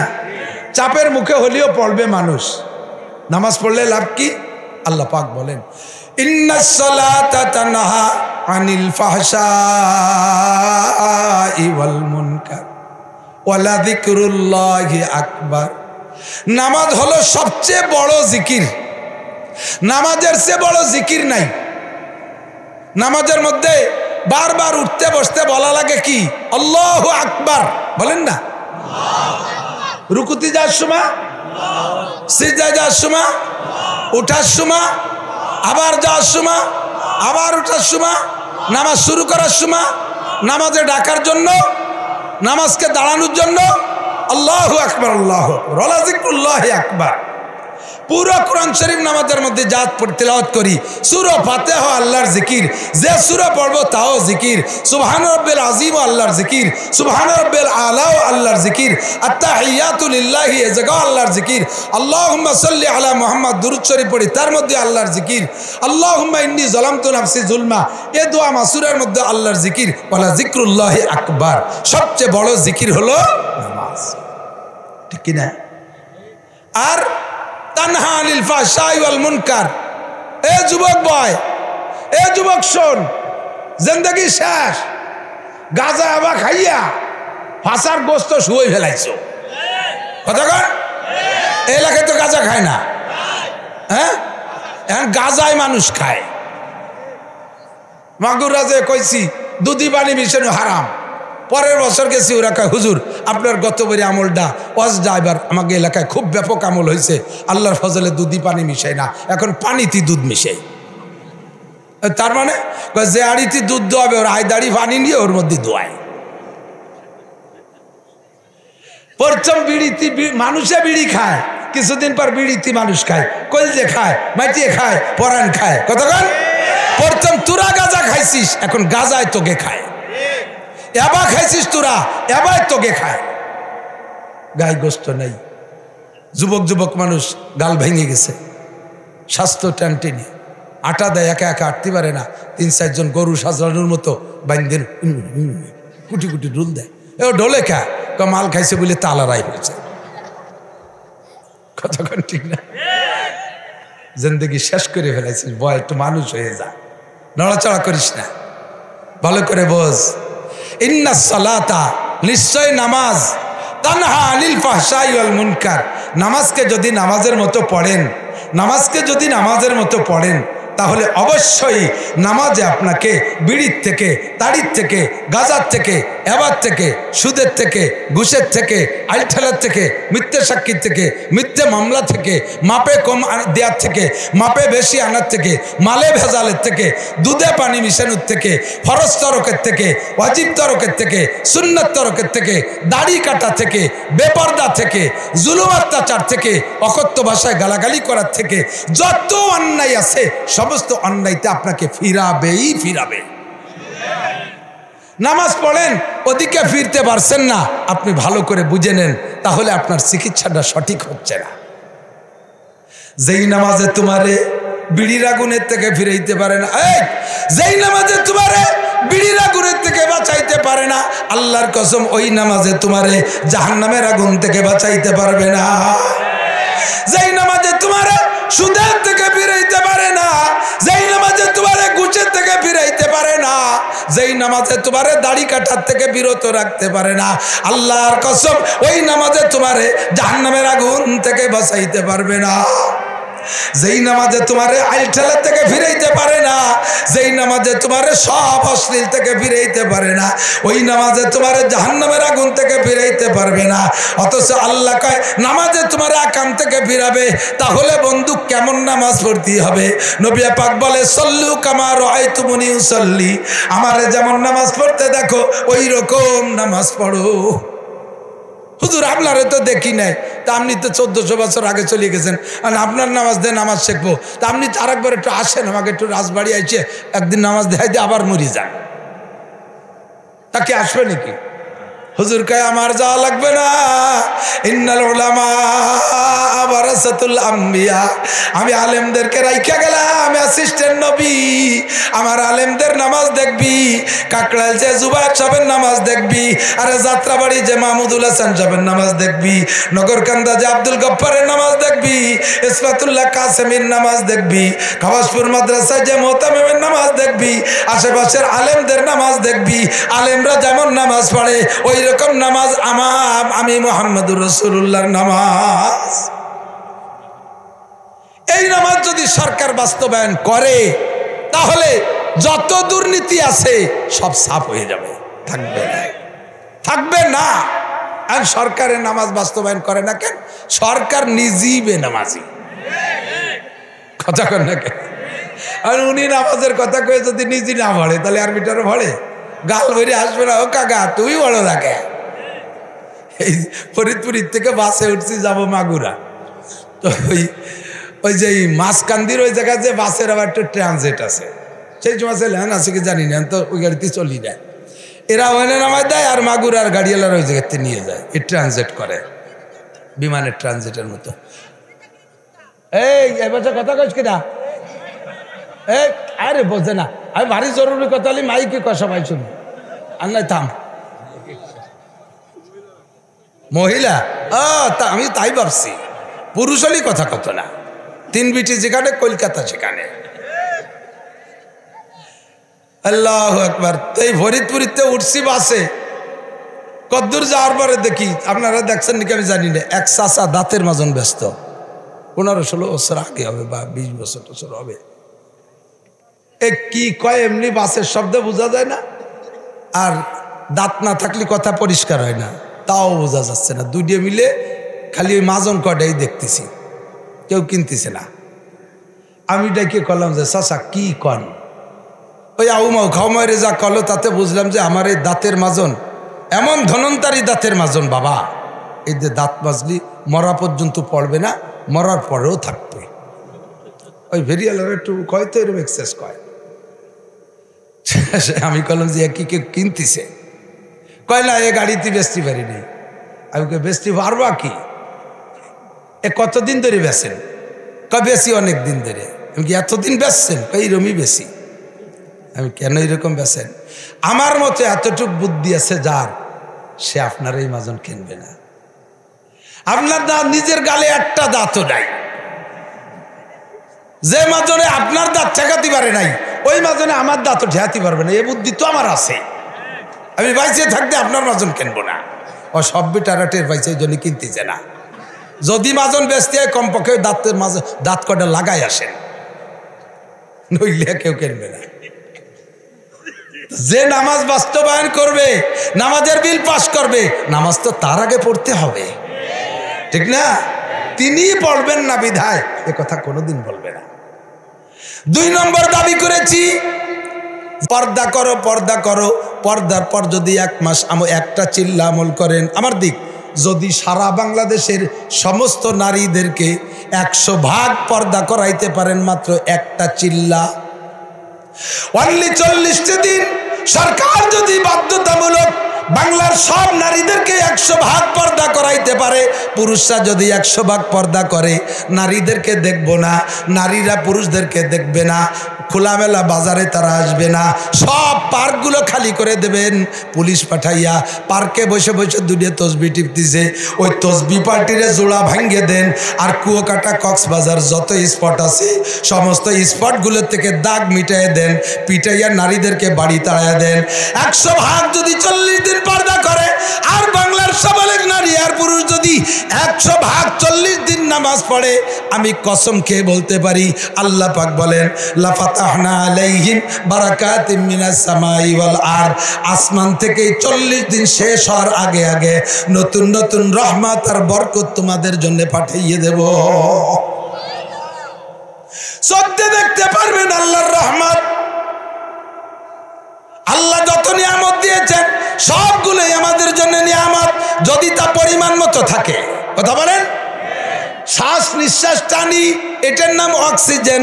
চাপের মুখে হলেও পড়বে মানুষ। নামাজ পড়লে লাভ কি? আল্লাহ পাক বলেন, ইন্নাস সালাতা তানহা আনিল ফাহশাই ওয়াল মুনকার ওয়ালা যিকরুল্লাহি আকবার। নামাজ হলো সবচেয়ে বড় জিকির। নামাজের চেয়ে বড় জিকির নাই। নামাজের মধ্যে বারবার উঠতে বসতে বলা লাগে কি? আল্লাহু আকবার বলেন না? রুকুতে যাওয়ার সময়, সিজদায় যাওয়ার সময়, উঠার সময়, আবার যাওয়ার সময়, আবার উঠার সময়, নামাজ শুরু করার সময়, নামাজে ডাকার জন্য, নামাজকে দাঁড়ানোর জন্য আল্লাহু আকবার, আল্লাহু আকবার, ওয়ালা যিকরুল্লাহি আকবার। পুরো কোরআন শরীফ নামাজের মধ্যে যা তিলাওয়াত করি, সূরা ফাতিহা আল্লাহর জিকির, যে সূরা পড়ব তাও জিকির, সুবহান রাব্বিল আযীম আল্লাহর জিকির, সুবহান রাব্বিল আলা আল্লাহর জিকির, আত্তাহিয়াতু লিল্লাহি এ জায়গা আল্লাহর জিকির, আল্লাহুম্মা সাল্লি আলা মুহাম্মদ দুরূদ শরীফ পড়ি তার মধ্যে আল্লাহর জিকির, আল্লাহুম্মা ইন্নী যালামতু নাফসি যুলমা এ দোয়া মাসুরার মধ্যে আল্লাহর জিকির, ওয়ালা যিকরুল্লাহি আকবার। সবচেয়ে বড় জিকির হলো নামাজ, ঠিক কি না? আর তানহা আনিল ফাহশাই ওয়াল মুনকার। এ যুবক বয়, এ যুবক শোন, জিন্দেগি শেষ, গাঁজা আবা খাইয়া ফাঁসার গোস্ত শুয়ে ফেলাইছো। কতক্ষণ এই এলাকায় তো গাঁজা খায় না, হ্যাঁ? এখন গাঁজায় মানুষ খায়। মাগুরা যে কইছি দুধি পানি মিশানো হারাম, পরের বছর গেছি, ওরা কয় হুজুর আপনার গতবারে আমলটা ওয়াজটা এবার আমাকে এলাকায় খুব ব্যাপক আমল হয়েছে, আল্লাহর ফজলে দুধি পানি মিশাই না, এখন পানিতে দুধ মিশাই। তার মানে যে আড়িতে দুধ দোয়াবে ওর আইদাড়ি পানি নিয়ে ওর মধ্যে দোয়ায়। প্রথম বিড়িতে মানুষে বিড়ি খায়, কিছুদিন পর বিড়িতে মানুষ খায়, কলজে খায়, মাটিয়ে খায়, পরাণ খায়। কতক্ষণ প্রথম তুরা গাঁজা খাইছিস, এখন গাঁজায় তোকে খায়। এবা খাইছিস তোরা, এবার তোকে খায়। গায়ে গোস্ত নেই, যুবক যুবক মানুষ গাল ভেঙে গেছে, স্বাস্থ্য টানটেনি, আটা দেয়, একা একা আটতে পারে না, ৩-৪ জন গরু সাজানোর মতো বাইন্দের কুটি কুটি ডুল দেয়। ও ঢোলে খা মাল খাইছে বলে তালারাই হয়েছে। কতক্ষণ ঠিক না? জিন্দেগি শেষ করে ফেলাইছিস, বয় একটু মানুষ হয়ে যা, নড়াচড়া করিস না, ভালো করে বোঝ। ইন্নাস সালাতা, নিশ্চয় নামাজ, তানহা আনিল ফাহশাই ওয়াল মুনকার। নামাজকে যদি নামাজের মতো পড়েন, নামাজকে যদি নামাজের মতো পড়েন, তাহলে অবশ্যই নামাজে আপনাকে বিড়ির থেকে, তাড়ির থেকে, গাজার থেকে, এবার থেকে, সুদের থেকে, ঘুষের থেকে, আইলঠেলার থেকে, মিথ্যে সাক্ষীর থেকে, মিথ্যে মামলা থেকে, মাপে কম দেওয়ার থেকে, মাপে বেশি আনার থেকে, মালে ভেজালের থেকে, দুধে পানি মিশানোর থেকে, ফরজ তরকের থেকে, ওয়াজিব তরকের থেকে, সুন্নত তরকের থেকে, দাড়ি কাটা থেকে, বেপর্দা থেকে, জুলুম অত্যাচার থেকে, অকথ্য ভাষায় গালাগালি করার থেকে, যত অন্যায় আছে সমস্ত অন্যায়তে আপনাকে ফিরাবেই ফিরাবে। নামাজ পড়েন, ওদিকে ফিরতে পারছেন না, আপনি ভালো করে বুঝে নেন, তাহলে আপনার চিকিৎসাটা সঠিক হচ্ছে না। যেই নামাজে তোমারে বিড়ির আগুনের থেকে ফিরাইতে পারে না, যেই নামাজে তোমারে বিড়ির আগুনের থেকে বাঁচাইতে পারে না, আল্লাহর কসম ওই নামাজে তোমারে জাহান্নামের আগুন থেকে বাঁচাইতে পারবে না। যেই নামাজে তোমারে সুদের থেকে ফিরাইতে পারে না, যেই নামাজে তোমারে ঘুষের থেকে ফিরাইতে পারে না, যেই নামাজে তোমারে দাড়ি কাটার থেকে বিরত রাখতে পারে না, আল্লাহর কসম ওই নামাজে তোমারে জাহান্নামের আগুন থেকে বাঁচাইতে পারবে না। যেই নামাজে তোমারে আইলঠালা থেকে ফিরাইতে পারে না, যেই নামাজে তোমারে সব অশ্লীল থেকে ফিরাইতে পারে না, ওই নামাজে তোমারে জাহান্নামের আগুন থেকে ফিরাইতে পারবে না। অথচ আল্লাহ কয় নামাজে তোমার আকাম থেকে ফিরাবে। তাহলে বন্ধু কেমন নামাজ পড়তে হবে? নবী পাক বলে সল্লু কামা রাআইতুমুনি উসাল্লি, আমারে যেমন নামাজ পড়তে দেখো ওই রকম নামাজ পড়ো। হুজুর আপনারে তো দেখি নাই, তা আপনি তো 1400 বছর আগে চলে গেছেন, আর আপনার নামাজ দিয়ে নামাজ শিখবো, তা আপনি তো আরেকবার একটু আসেন, আমাকে একটু রাজবাড়ি আইছে একদিন নামাজ দেখাই দিয়ে আবার মরি যান। তাকে আসবে নাকি? হুজুর কয় আমার যাওয়া লাগবে না, ইন্নাল উলামা ওয়ারাসাতুল আম্বিয়া, আমি আলেমদেরকে রাইখা গেলাম, আমি অ্যাসিস্ট্যান্ট নবী। আমার আলেমদের নামাজ দেখবি, কাকড়াইল যে জুবায়ের সাহেবের নামাজ দেখবি, আরে যাত্রাবাড়ি যে মাহমুদুল হাসান সাহেবের নামাজ দেখবি, নগরকান্দা যে আব্দুল গফ্ফারের নামাজ দেখবি, ইসমাতুল্লাহ কাসেমের নামাজ দেখবি, খাবাসপুর মাদ্রাসায় যে মোহতামিমের নামাজ দেখবি, আশেপাশের আলেমদের নামাজ দেখবি। আলেমরা যেমন নামাজ পড়ে ওই রকম নামাজ আমি মুহাম্মদুর রাসূলুল্লাহর নামাজ। এই নামাজ যদি সরকার বাস্তবায়ন করে তাহলে যত দুর্নীতি আছে সব সাফ হয়ে যাবে, থাকবে না। আর সরকারের নামাজ বাস্তবায়ন করে না কেন? সরকার নিজেই বেনামাজি, কথা কর না কেন? আর উনি নামাজের কথা কয়ে যদি নিজে না ভরে তাহলে আরবিটারও ভরে, গাল ভরে আসবে না, ও কাকা তুই বড় থাকে। এই ফরিদপুরের থেকে বাসে উঠছি যাবো মাগুরা, তো ওই যে মাঝকান্দির ওই জায়গায় যে বাসের আবার একটু ট্রানজিট আছে, সেই সময় লেন আছে কি জানি না, তো ওই গাড়িতে চলি যায়, এরা ওখানে নামায় দেয় আর মাগুরার গাড়িওয়ালার ওই জায়গাতে নিয়ে যায়, এই ট্রানজিট করে বিমানের ট্রানজিটের মতো। এই এবছর কথা কইস কিনা? এই আরে বোঝে না, আমি ভারী জরুরি কথা হলে মাইকে সবাই শুনি, আর নাই থাম মহিলা, আমি তাই ভাবছি পুরুষ হলেই কথা কত না, 3 বিটি যেখানে কলকাতা সেখানে। আল্লাহু আকবার। তো এই ফরিদপুরিতে উঠছি বাসে, কদ্দূর যাওয়ার পরে দেখি, আপনারা দেখছেন নাকি আমি জানি না, এক চাচা দাঁতের মাজন ব্যস্ত, 15-16 বছর আগে হবে বা 20 বছর হবে। এ কি কয় এমনি বাসের শব্দে বোঝা যায় না, আর দাঁত না থাকলে কথা পরিষ্কার হয় না, তাও বোঝা যাচ্ছে না। দুইটা মিলে খালি ওই মাজন কটাই দেখতেছি, কেউ কিনতেছে না। আমি ডাকে কলাম যে চাচা কি কন? ওই আউমাউ খাওমারে যা কলো তাতে বুঝলাম যে আমার এই দাঁতের মাজন এমন ধনন্তারী দাঁতের মাজন বাবা, এই যে দাঁত মাজলি মরা পর্যন্ত পড়বে না, মরার পরেও থাকবে। ওই ভেরিয়ালার একটু কয় তো এরকম এক্সেস কয়। আমি কলাম যে কি কেউ কিনতেছে? কয় না, এ গাড়িতে বেচতে পারিনি। আমি কে বেচতে পারবা কি? এ কতদিন ধরে বেচেন? কয় বেশি অনেক দিন ধরে। আমি কি এতদিন বেচছেন? কই রমি বেশি। আমি কেন এরকম বেচেন? আমার মতো এতটুক বুদ্ধি আছে যার, সে আপনার এই মাজন কিনবে না। আপনার দাঁত নিজের গালে একটা দাঁতও নাই, যে মাজনে আপনার দাঁত ঠেকাতে পারে নাই ওই মাজনে আমার দাঁতও ঠেকাতে পারবে না। এই বুদ্ধি তো আমার আছে, আমি বাইচে থাকতে আপনার মাজন কিনবো না। ও সব বিটারাটের বাইচে এই জন্য কিনতেছে না। যদি মাজন বেচতে হয় কমপক্ষে দাঁতের মাঝে দাঁত কটা লাগাই আসেন, নইলে কেউ কিনবে না। যে নামাজ বাস্তবায়ন করবে, নামাজের বিল পাস করবে, নামাজ তো তার আগে পড়তে হবে, ঠিক না? তিনি পড়বেন না বিধায় এ কথা কোনোদিন বলবে না। 2 নম্বর দাবি করেছি, পর্দা করো, পর্দা করো। পর্দার পর যদি 1 মাস একটা চিল্লা আমল করেন আমার দিক, যদি সারা বাংলাদেশের সমস্ত নারীদেরকে 100 ভাগ পর্দা করাইতে পারেন মাত্র একটা চিল্লা, অনলি 40 দিন সরকার যদি বাধ্যতামূলক বাংলার সব নারীদেরকে 100 ভাগ পর্দা করাইতে পারে, পুরুষরা যদি 100 ভাগ পর্দা করে, নারীদেরকে দেখবো না, নারীরা পুরুষদেরকে দেখবে না, খোলামেলা বাজারে তারা আসবে না, সব পার্কগুলো খালি করে দেবেন পুলিশ পাঠাইয়া। পার্কে বসে বসে দুনিয়া তসবি টিপতেছে, ওই তসবি পার্টিরে জোড়া ভাঙ্গে দেন। আর কুয়াকাটা কক্সবাজার যত স্পট আছে সমস্ত স্পটগুলোর থেকে দাগ মিটাইয়ে দেন, পিটাইয়া নারীদেরকে বাড়ি তাড়াইয়া দেন। 100 ভাগ যদি 40 দিন পর্দা করে, আর বাংলার সবালের নারী আর পুরুষ যদি 100 ভাগ 40 দিন নামাজ পড়ে, আমি কসম খেয়ে বলতে পারি আল্লাহ পাক বলেন লা ফাতাহনা আলাইহিম বারাকাতিম মিনাস সামাই ওয়াল আরদ, আসমান থেকে 40 দিন শেষ হওয়ার আগে আগে নতুন নতুন রহমত আর বরকত তোমাদের জন্য পাঠিয়ে দেব। সত্যি দেখতে পারবেন আল্লাহর রহমত। আল্লাহ যত নিয়ামত দিয়েছেন সবগুলোই আমাদের জন্য নিয়ামত, যদি তা পরিমাণ মতো থাকে। কথা বলেন, শ্বাস নিঃশ্বাস টানি, এটার নাম অক্সিজেন।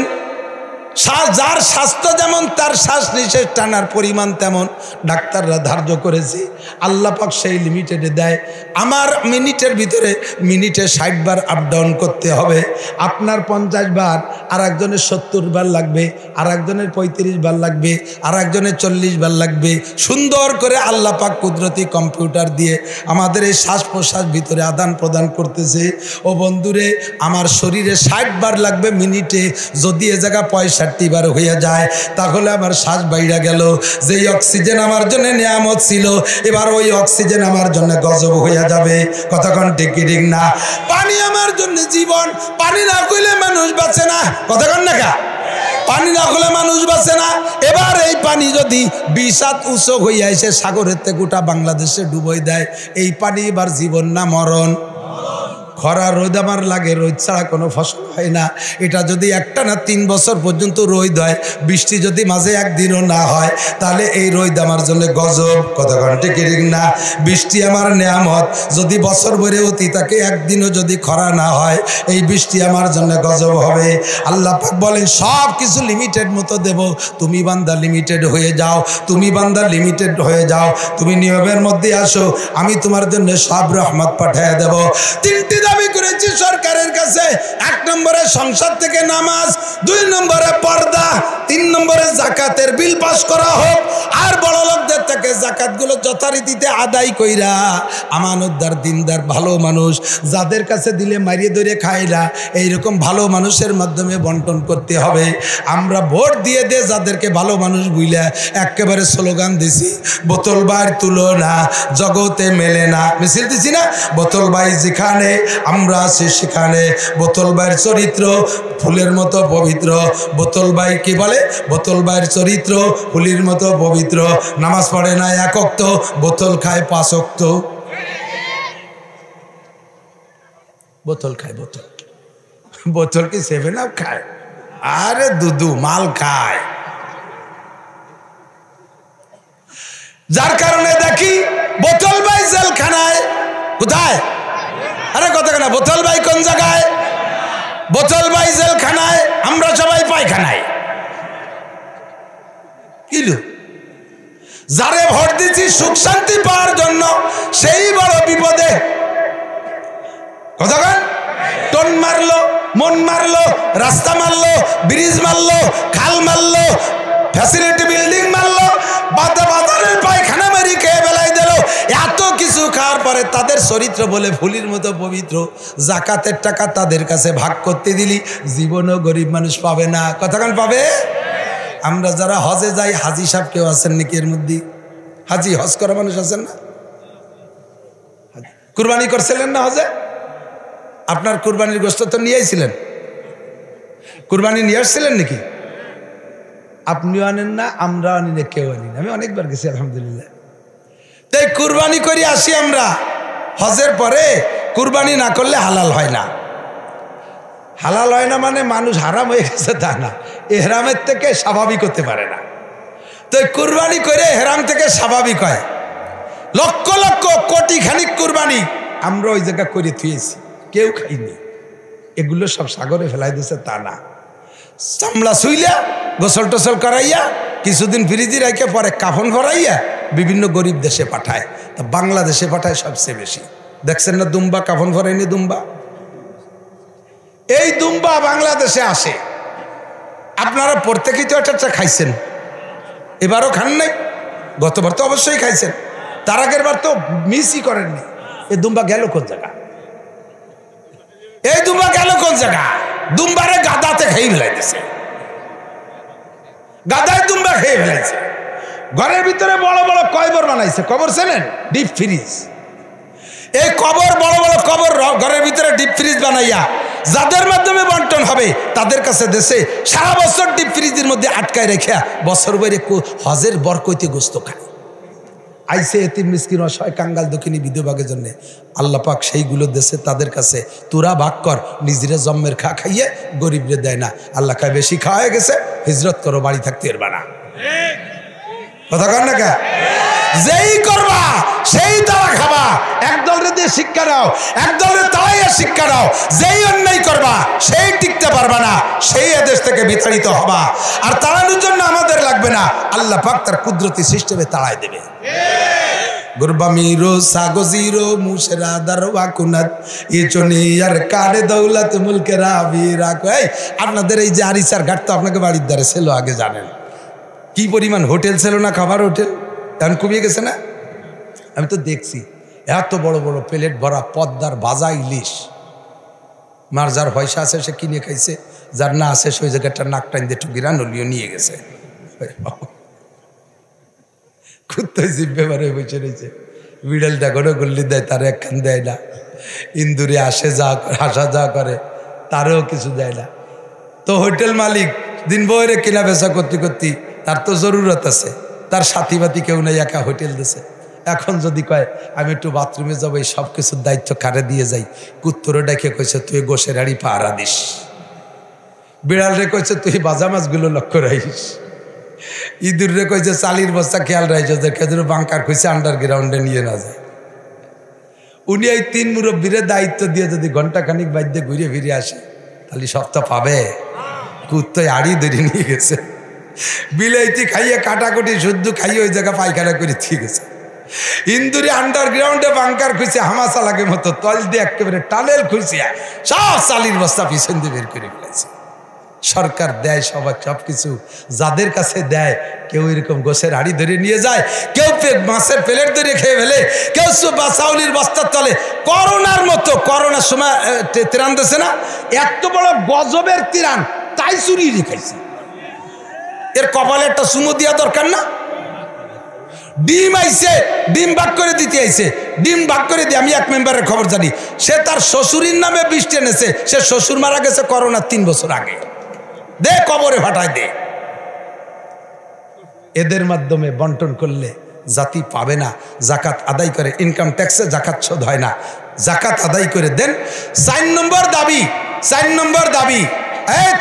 যার স্বাস্থ্য যেমন তার শ্বাস নিঃশ্বাস টানার পরিমাণ তেমন ডাক্তাররা ধার্য করেছে। আল্লাহ পাক সেই লিমিটেডে দেয়। আমার মিনিটের ভিতরে মিনিটে 60 বার আপ ডাউন করতে হবে। আপনার 50 বার, আর একজনের 70 বার লাগবে, আর একজনের 35 বার লাগবে, আর একজনের 40 বার লাগবে। সুন্দর করে আল্লাহ পাক কুদরতি কম্পিউটার দিয়ে আমাদের এই শ্বাস প্রশ্বাস ভিতরে আদান প্রদান করতেছে। ও বন্ধুরে, আমার শরীরে 60 বার লাগবে মিনিটে, যদি এ জায়গা 65 বার হয়ে যায় তাহলে আমার শ্বাস বাইরে গেল। যেই অক্সিজেন আমার জন্য নিয়ামত ছিল, এবার ওই অক্সিজেন আমার জন্য গজব হয়ে যাবে। কতক্ষণ ঠিক ঠিক না? পানি আমার জন্য জীবন, পানি না কইলে মানুষ বাঁচে না। কতক্ষণ না কা? পানি না হলে মানুষ বাঁচে না। এবার এই পানি যদি 20 হাত উঁচু হইয়া এসে সাগরের থেকে গোটা বাংলাদেশে ডুবই দেয়, এই পানি এবার জীবন না মরণ? খরা রোদ আমার লাগে, রোদ ছাড়া কোনো ফসল হয় না। এটা যদি একটানা 3 বছর পর্যন্ত রোদ হয়, বৃষ্টি যদি মাঝে একদিনও না হয়, তাহলে এই রোদ আমার জন্য গজব। কতক্ষণ ঠিক না? বৃষ্টি আমার নেয়ামত, যদি বছর ভরে অতি থাকে, একদিনও যদি খরা না হয়, এই বৃষ্টি আমার জন্য গজব হবে। আল্লাহ পাক বলেন সব কিছু লিমিটেড মতো দেব, তুমি বান্দা লিমিটেড হয়ে যাও, তুমি বান্দা লিমিটেড হয়ে যাও, তুমি নিয়মের মধ্যে আসো, আমি তোমার জন্য সব রহমত পাঠিয়ে দেব। 3টি দাবি করেছি সরকারের কাছে। 1 নম্বরে সংসদ থেকে নামাজ, 2 নম্বরে পর্দা, 3 নম্বরে জাকাতের বিল পাস করা হোক। আর বড় লোকদের থেকে জাকাতগুলো যথারীতিতে আদায় কইরা আমানতদার দিনদার ভালো মানুষ যাদের কাছে দিলে মারিয়ে ধরে খাইরা, এইরকম ভালো মানুষের মাধ্যমে বন্টন করতে হবে। আমরা ভোট দিয়ে দে যাদেরকে ভালো মানুষ বুইলা একেবারে স্লোগান দিছি, বোতল বাইর তুলো না জগতে মেলে না, মিছিল দিছি না? বোতল বাই যেখানে আমরা আছি সেখানে, বোতল বাইর চরিত্র ফুলের মতো পবিত্র। বোতল বাই কি বলে? বোতল বাইর চরিত্র ফুলের মতো পবিত্র। নামাজ পড়ে না 1 ওয়াক্ত, বোতল খায় 5 ওয়াক্ত। বোতল খায়, বোতল বোতল কি 7 আপ খায়? আরে দুধু মাল খায়। যার কারণে দেখি বোতল বাই জেলখানায়। কোথায়? আরে কথা কেনা, বোতল বাই কোন জায়গায়? বোতল বাই জেলখানায়, আমরা সবাই পায়খানায়। কিলো যারে ভোট দিচ্ছি সুখ শান্তি পাওয়ার জন্য, সেই বড় বিপদে। কথা কেন? টন মারলো, মন মারলো, রাস্তা মারলো, ব্রিজ মারলো, খাল মারলো, ফ্যাসিলিটি বিল্ডিং মারলো, বাজারের পায়খানা মারি খেয়ে বেলায় দিল। এত কিছু খাওয়ার পরে তাদের চরিত্র বলে ফুলের মতো পবিত্র। জাকাতের টাকা তাদের কাছে ভাগ করতে দিলি, জীবনও গরিব মানুষ পাবে না। কতক্ষণ পাবে? আমরা যারা হজে যাই, হাজি সাহেব কেউ আছেন নাকি এর মধ্যে? হাজি হজ করা মানুষ আছেন না? কুরবানি করছিলেন না হজে? আপনার কুরবানির গোশত তো নিয়েছিলেন, কুরবানি নিয়ে আসছিলেন নাকি? আপনিও আনেন না, আমরা আনি না, কেউ আনি না। আমি অনেকবার গেছি আলহামদুলিল্লাহ। তাই কুরবানি করে আসি আমরা। হজের পরে কুরবানি না করলে হালাল হয় না। হালাল হয় না মানে মানুষ হারাম হয়ে গেছে তা না, এহরামের থেকে স্বাভাবিক হতে পারে না। তো কুরবানি করে এহরাম থেকে স্বাভাবিক হয়। লক্ষ লক্ষ কোটি খানিক কুরবানি আমরা ওই জায়গা করে থুয়েছি, কেউ খাইনি। এগুলো সব সাগরে ফেলাই দিয়েছে তা না, চামড়া শুইলা গোসল টোসল করাইয়া কিছুদিন ফ্রিজে রেখে পরে কাফন ভরাইয়া বিভিন্ন গরিব দেশে পাঠায়। তা বাংলাদেশে পাঠায় সবচেয়ে বেশি। দেখছেন না দুম্বা কাফন ভরাইনি? দুম্বা, এই দুম্বা বাংলাদেশে আসে। আপনারা প্রত্যেকেই তো একটা খাইছেন, এবারও খান নাই? গতবার তো অবশ্যই খাইছেন, তার আগের বার তো মিসই করেননি। এই দুম্বা গেল কোন জায়গা? এই দুম্বা গেল কোন জায়গা? দুম্বারে গাদাতে খেয়ে ফেলাইতেছে, গাদায় দুম্বা খেয়ে ফেলাইছে। ঘরের ভিতরে বড় বড় কবর বানাইছে। কবর চেনেন? Deep fridge. এই কবর, বড় বড় কবর ঘরের ভিতরে ডিপ ফ্রিজ বানাইয়া যাদের মাধ্যমে বন্টন হবে তাদের কাছে দেশে সারা বছর ডিপ ফ্রিজের মধ্যে আটকায় রেখে বছর বাইরে হজের বরকইতে গোস্ত খায়। আইসে এতিম মিসকিন অসহায় কাঙ্গাল দক্ষিণী বিধবাগের জন্য আল্লাহ পাক সেইগুলো দেশে তাদের কাছে তোরা ভাগ কর, নিজেরা জম্মের খাইয়ে গরিবরে দেয় না। আল্লাহ খায় বেশি খাওয়া হয়ে গেছে, হিজরত করো, বাড়ি থাকতে পারবা না। কথা কর না কে? যেই করবা সেই তারা খাবা। একদলের দিয়ে শিক্ষা নাও, একদলের তারাইয়া শিক্ষা নাও। যেই অন্যায় করবা সেই টিকতে পারবা না, সেই এদেশ থেকে বিতাড়িত হবা। আর তাড়ানোর জন্য আমাদের লাগবে না, আল্লাহ পাক তার কুদরতি সিস্টেমে তাড়ায় দেবে। গুরবামিরো সাগজিরো মুশরা দারওয়া কুনাত ইচনিয়ার কারে দৌলত মুলকেরা বীরা কই। আপনাদের এই যে আরিসার ঘাট তো আপনাকে বাড়ির দ্বারে ছিল, আগে জানেন কি পরিমাণ হোটেল ছিল না, খাবার হোটেল এখন কমিয়ে গেছে না। আমি তো দেখছি এত বড় বড় প্লেট ভরা পদ্মার ভাজা ইলিশ। মার যার পয়সা আছে সে কিনে খাইছে, যার না আছে সেই জায়গাটা নাক টাইন দিয়ে টুকিরা নলিও নিয়ে গেছে। কুত্তায় জিব্বে বারে বসে রয়েছে, বিড়ালটা ঘরে গল্লি দেয়, তার একখান দেয় না। ইন্দুরে আসে যা আসা যা করে, তারও কিছু দেয় না। তো হোটেল মালিক দিন বইরে কেনা বেচা করতে করতে তার তো জরুরত আছে, তার সাথী বাতি কেউ নেই, একা হোটেল দিছে। এখন যদি কয় আমি একটু বাথরুমে যাবো, এই সব কিছুর দায়িত্ব কারে দিয়ে যাই? কুত্তরে ডেকে কইছে তুই গোসের হাড়ি পাহারা দিস, বিড়াল রে কইছে তুই বাজা মাছগুলো লক্ষ্য রাখিস, ইঁদুর রে কইছে চালির বস্তা খেয়াল রাখিস, ওদেরকে যেন বাংকার খুঁজছে আন্ডারগ্রাউন্ডে নিয়ে না যায়। উনি এই 3 মুরব্বীরে দায়িত্ব দিয়ে যদি ঘন্টাখানিক বাদ্যে ঘুরে ফিরে আসে তাহলে সপ্তাহ পাবে। কুত্তায় আড়ি ধরে নিয়ে গেছে, বিলাইতি খাইয়ে কাটাকুটি শুদ্ধ খাইয়ে ওই জায়গা পায়খানা করে ঠিক আছে। ইন্দুরে আন্ডারগ্রাউন্ডে বাংকার খুঁজছে হামা চালাকের মতো, তল দিয়ে একেবারে টানেল খুঁজছে, সব চালির বস্তা পিছন দিয়ে বের করে ফেলেছে। সরকার দেয় সবার সব কিছু, যাদের কাছে দেয় কেউ এরকম গোসের হাড়ি ধরে নিয়ে যায়, কেউ মাছের প্লেট ধরে খেয়ে ফেলে, কেউ চাউলির বস্তার তলে। করোনার মতো, করোনার সময় ত্রাণ দিয়েছে না, এত বড় গজবের ত্রাণ, তাই চুরি রেখেছে। এর কপালে একটা চুমু দেওয়া দরকার না? ডিম আইছে, ডিম ভাগ করে দিতে আইছে, ডিম ভাগ করে দিয়ে আমি এক মেম্বারের খবর জানি, সে তার শ্বশুরের নামে বৃষ্টি এনেছে, সে শ্বশুর মারা গেছে করোনার 3 বছর আগে, দে কবরে ফাটায় দে। এদের মাধ্যমে বন্টন করলে জাতি পাবে না। জাকাত আদায় করে, ইনকাম ট্যাক্সে জাকাত শোধ হয় না, জাকাত আদায় করে দেন। 4 নম্বর দাবি, 4 নম্বর দাবি,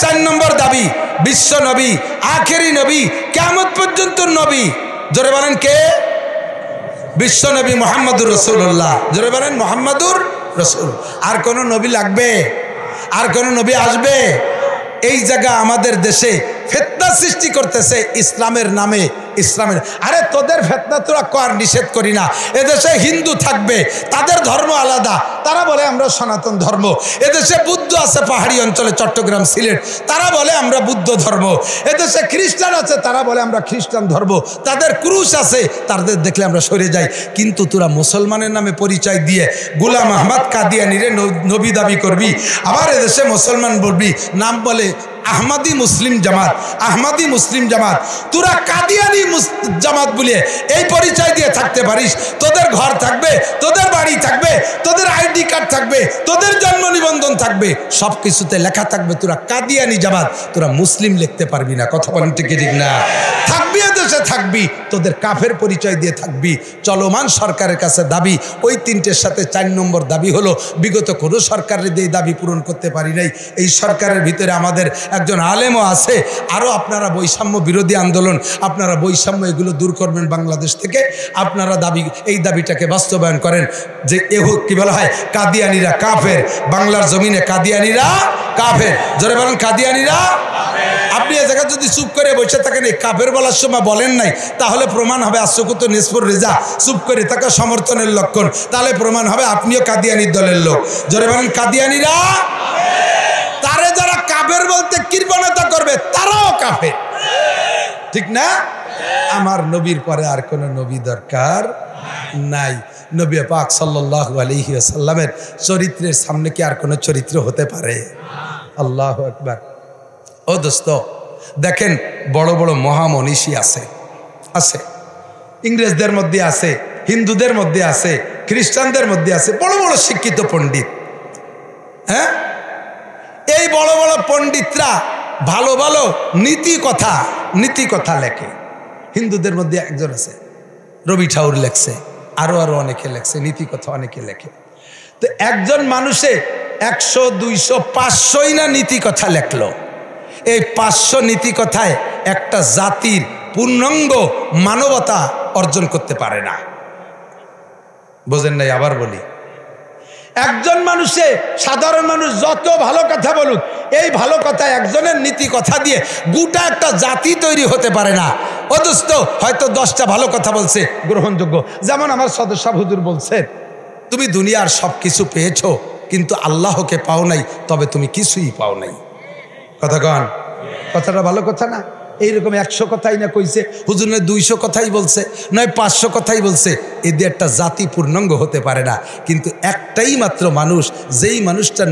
4 নম্বর দাবি, বিশ্ব নবী, আখেরি নবী, কিয়ামত পর্যন্ত নবী। জোরে বলেন কে? বিশ্ব নবী মুহাম্মদুর রাসূলুল্লাহ। জোরে বলেন মুহাম্মদুর রাসূল। আর কোন নবী লাগবে? আর কোন নবী আসবে? এই জায়গা আমাদের দেশে ফিতনা সৃষ্টি করতেছে ইসলামের নামে। ইসলামের, আরে তোদের ফিতনা তোরা কর, নিষেধ করি না। এদেশে হিন্দু থাকবে, তাদের ধর্ম আলাদা, তারা বলে আমরা সনাতন ধর্ম। এদেশে বুদ্ধ আছে পাহাড়ি অঞ্চলে, চট্টগ্রাম, সিলেট, তারা বলে আমরা বুদ্ধ ধর্ম। এদেশে খ্রিস্টান আছে, তারা বলে আমরা খ্রিস্টান ধর্ম। তাদের ক্রুশ আছে, তাদের দেখলে আমরা সরে যাই। কিন্তু তোরা মুসলমানের নামে পরিচয় দিয়ে গোলাম আহমদ কাদিয়ানিরে নবী দাবি করবি, আবার এদেশে মুসলমান বলবি, নাম বলে আহমদি মুসলিম জামাত, আহমদি মুসলিম জামাত। তোরা কাদিয়ানি জামাত বলে এই পরিচয় দিয়ে থাকতে পারিস, তোদের ঘর থাকবে, তোদের বাড়ি থাকবে, তোদের আইডি কার্ড থাকবে, তোদের জন্ম নিবন্ধন থাকবে, সব কিছুতে লেখা থাকবে তোরা কাদিয়ানি জামাত, তোরা মুসলিম লিখতে পারবি না। কথা বলেন ঠিক ঠিক না? থাকবি এদেশে থাকবি, তোদের কাফের পরিচয় দিয়ে থাকবি। চলমান সরকারের কাছে দাবি, ওই 3টের সাথে 4 নম্বর দাবি হলো, বিগত কোনো সরকারের দিয়ে দাবি পূরণ করতে পারি নাই। এই সরকারের ভিতরে আমাদের একজন আলেমও আছে। আরও আপনারা বৈষম্য বিরোধী আন্দোলন, আপনারা বৈষম্য এগুলো দূর করবেন বাংলাদেশ থেকে, আপনারা দাবি, এই দাবিটাকে বাস্তবায়ন করেন যে কি বলা হয়, কাদিয়ানিরা কাফের, বাংলার জমিনে কাদিয়ানিরা কাফের। জোরে বলেন কাদিয়ানিরা। আপনি এ জায়গায় যদি চুপ করে বসে থাকেন, এই কাফের বলার সময় বলেন নাই, তাহলে প্রমাণ হবে আশুকুত নিসফুর রেজা, চুপ করে থাকা সমর্থনের লক্ষণ। তাহলে প্রমাণ হবে আপনিও কাদিয়ানির দলের লোক। জোরে বলেন কাদিয়ানিরা। তারে যারা কাফের বলতে কৃপণতা করবে তারাও কাফের, ঠিক না? আমার নবীর পরে আর কোন নবী দরকার নাই। নবী পাক সাল্লাল্লাহু আলাইহি ওয়াসাল্লামের চরিত্রের সামনে কি আর কোন চরিত্র হতে পারে? আল্লাহু আকবার। ও দোস্ত, দেখেন বড় বড় মহামনীষী আছে, আছে ইংরেজদের মধ্যে আছে, হিন্দুদের মধ্যে আছে, খ্রিস্টানদের মধ্যে আছে, বড় বড় শিক্ষিত পণ্ডিত হ্যাঁ, এই বড় বড় পণ্ডিতরা ভালো ভালো নীতি কথা লেখে। হিন্দুদের মধ্যে একজন আছে রবি ঠাকুর লেখছে, আরো অনেকে লেখছে, নীতি কথা অনেকে লেখে। তো একজন মানুষে 100, 200, 500ই না নীতি কথা লেখলো। এই 500 নীতি কথায় একটা জাতির পূর্ণাঙ্গ মানবতা অর্জন করতে পারে না। বোঝেন নাই? আবার বলি, একজন মানুষে, সাধারণ মানুষ যত ভালো কথা বলুক, এই ভালো কথা একজনের নীতি কথা দিয়ে গোটা একটা জাতি তৈরি হতে পারে না। অথচ হয়তো 10টা ভালো কথা বলছে গ্রহণযোগ্য। যেমন আমার সদস্য হুজুর বলছেন, তুমি দুনিয়ার সব কিছু পেয়েছো কিন্তু আল্লাহকে পাও নাই, তবে তুমি কিছুই পাও নাই। কথা কন, কথাটা ভালো কথা না? এইরকম 100 কথাই না কইছে হুজুর, নয় 200 কথাই বলছে, নয় 500 কথাই বলছে, এদের একটা জাতি পূর্ণাঙ্গ হতে পারে না। কিন্তু একটাই মাত্র মানুষ, যেই মানুষটার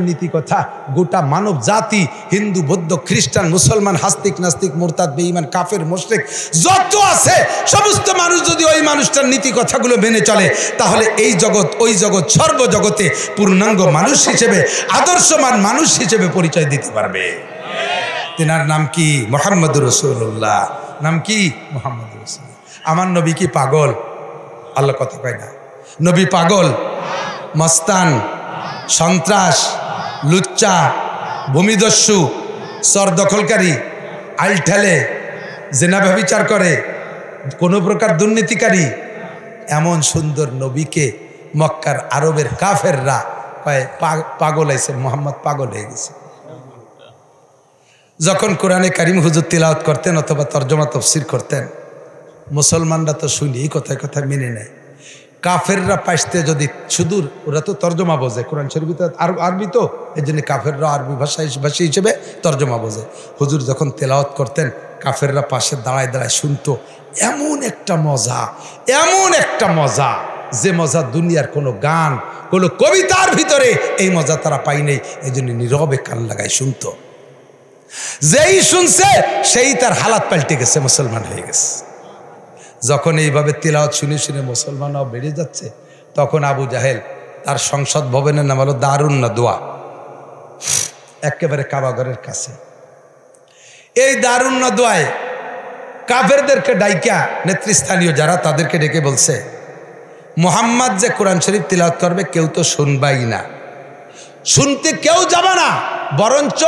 নীতি কথা গোটা মানব জাতি, হিন্দু, বৌদ্ধ, খ্রিস্টান, মুসলমান, হাস্তিক, নাস্তিক, মুরতাদ, বেঈমান, কাফের, মুশরিক যত আছে সমস্ত মানুষ যদি ওই মানুষটার নীতি কথাগুলো মেনে চলে, তাহলে এই জগৎ, ওই জগৎ, সর্বজগতে পূর্ণাঙ্গ মানুষ হিসেবে, আদর্শমান মানুষ হিসেবে পরিচয় দিতে পারবে। তেনার নাম কি? মুহাম্মদুর রাসূলুল্লাহ। নাম কি? মুহাম্মদুর রাসূলুল্লাহ। আমার নবী কি পাগল? আল্লাহ কথা কয় না। নবী পাগল, মস্তান, সন্ত্রাস, লুচ্চা, ভূমিদস্যু, চর দখলকারী, আইলঠালে, জেনা ব্যভিচার করে, কোনো প্রকার দুর্নীতিকারী, এমন সুন্দর নবীকে মক্কার আরবের কাফেররা কয় পাগল হয়েছে, মোহাম্মদ পাগল হয়ে গেছে। যখন কোরআনে কারিম হুজুর তিলাওয়াত করতেন অথবা তর্জমা তফসির করতেন, মুসলমানরা তো শুনি কথায় কথায় মেনে নেয়। কাফেররা পাইতে যদি সুদূর, ওরা তো তর্জমা বোঝে, কোরআন শরীফ তো আরবি, তো এই জন্য কাফেররা আরবি ভাষা হিসেবে তর্জমা বোঝে। হুজুর যখন তেলাওয়াত করতেন, কাফেররা পাশে দাঁড়ায় দাঁড়ায় শুনতো। এমন একটা মজা, যে মজা দুনিয়ার কোনো গান, কোনো কবিতার ভিতরে এই মজা তারা পাই নাই। এই জন্য নীরবে কান লাগায় শুনতো। যেই শুনছে সেই তার হালাত পাল্টে গেছে, মুসলমান হয়ে গেছে। যখন এইভাবে তিলাওয়াত শুনে শুনে মুসলমানও বেড়ে যাচ্ছে, তখন আবু জাহেল, তার সংসদ ভবনের নাম হলো দারুন নাদওয়া, একেবারে কাবাগরের কাছে। এই দারুন নাদওয়ায় কাফেরদেরকে ডাইকা, নেতৃস্থানীয় যারা, তাদেরকে ডেকে বলছে, মুহাম্মদ যে কোরআন শরীফ তিলাওয়াত করবে কেউ তো শুনবাই না, শুনতে কেউ যাবে না, বরঞ্চ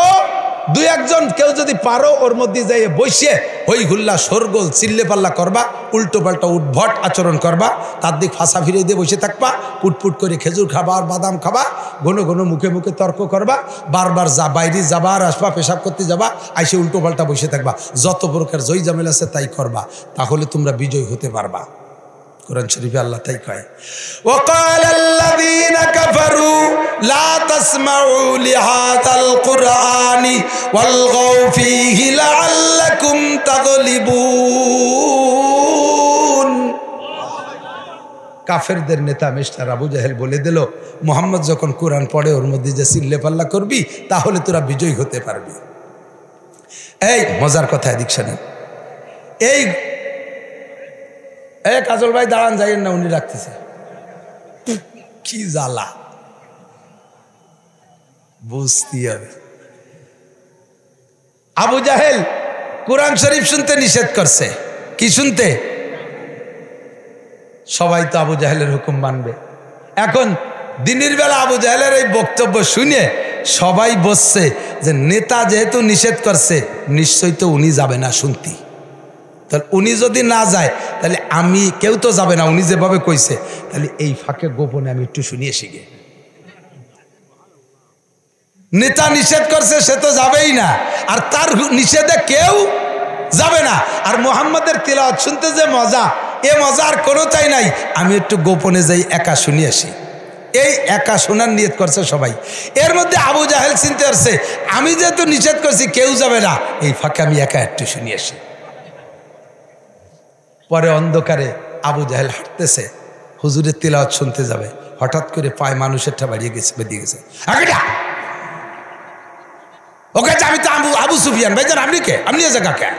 2-1জন কেউ যদি পারো ওর মধ্যে যাই বসে হই হুল্লা শোরগোল চিল্লে পাল্লা করবা, উল্টো পাল্টা উদ্ভট আচরণ করবা, তার দিক ফাঁসা ফিরে দিয়ে বসে থাকবা, পুটপুট করে খেজুর খাবা আর বাদাম খাবা, ঘন ঘন মুখে মুখে তর্ক করবা, বারবার বাইরে যাবা আর আসবা, পেশাব করতে যাবা, আইসে উল্টো পাল্টা বসে থাকবা, যত প্রকার জয় জামেল আছে তাই করবা, তাহলে তোমরা বিজয় হতে পারবা। কোরআন শরীফে আল্লাহ তাই কয়, ওয়াকাল আল্লাযীনা কাফারু লা তাসমাউ লিহাযাল কুরআনি ওয়ালগাউ ফীহি লাআল্লাকুম তাগলিবুন। কাফেরদের নেতা মিস্টার আবু জাহেল বলে দিল, মুহাম্মদ যখন কোরআন পড়ে ওর মধ্যে যে চিল্লে পাল্লা করবি, তাহলে তোরা বিজয় হতে পারবি। এই মজার কথা এদিক শোনেন, এই কাজল ভাই দাঁড়ান, যাইয়েন না, উনি রাখতেছে। কি জ্বালা বুঝতে হবে। আবু জাহেল কোরআন শরীফ শুনতে নিষেধ করছে। কি শুনতে? সবাই তো আবু জাহেলের হুকুম মানবে। এখন দিনের বেলা আবু জাহেলের এই বক্তব্য শুনে সবাই বসছে যে নেতা যেহেতু নিষেধ করছে, নিশ্চয়ই তো উনি যাবে না শুনতে। তাহলে উনি যদি না যায়, তাহলে আমি, কেউ তো যাবে না, উনি যেভাবে কইছে, তাহলে এই ফাঁকে গোপনে আমি একটু শুনিয়ে শিখে। নেতা নিষেধ করছে, সে তো যাবেই না, আর তার নিষেধে কেউ যাবে না। আর মুহাম্মদের তিলাওয়াত শুনতে যে মজা, এ মজার কোনোটাই নাই, আমি একটু গোপনে যাই, একা শুনিয়ে আসি। এই একা শোনার নিয়ত করছে সবাই। এর মধ্যে আবু জাহেল চিনতে পারছে, আমি যেহেতু নিষেধ করছি কেউ যাবে না, এই ফাঁকে আমি একা একটু শুনিয়ে আসি। পরে অন্ধকারে আবু জাহেল হাঁটতেছে, হুজুরের তিলাওয়াত শুনতে যাবে, হঠাৎ করে পায় মানুষেরটা বাড়িয়ে গেছে, বেরিয়ে গেছে। ওকে আমি তো আবু সুফিয়ান ভাই, আপনি কে? আপনি এ জায়গা কে?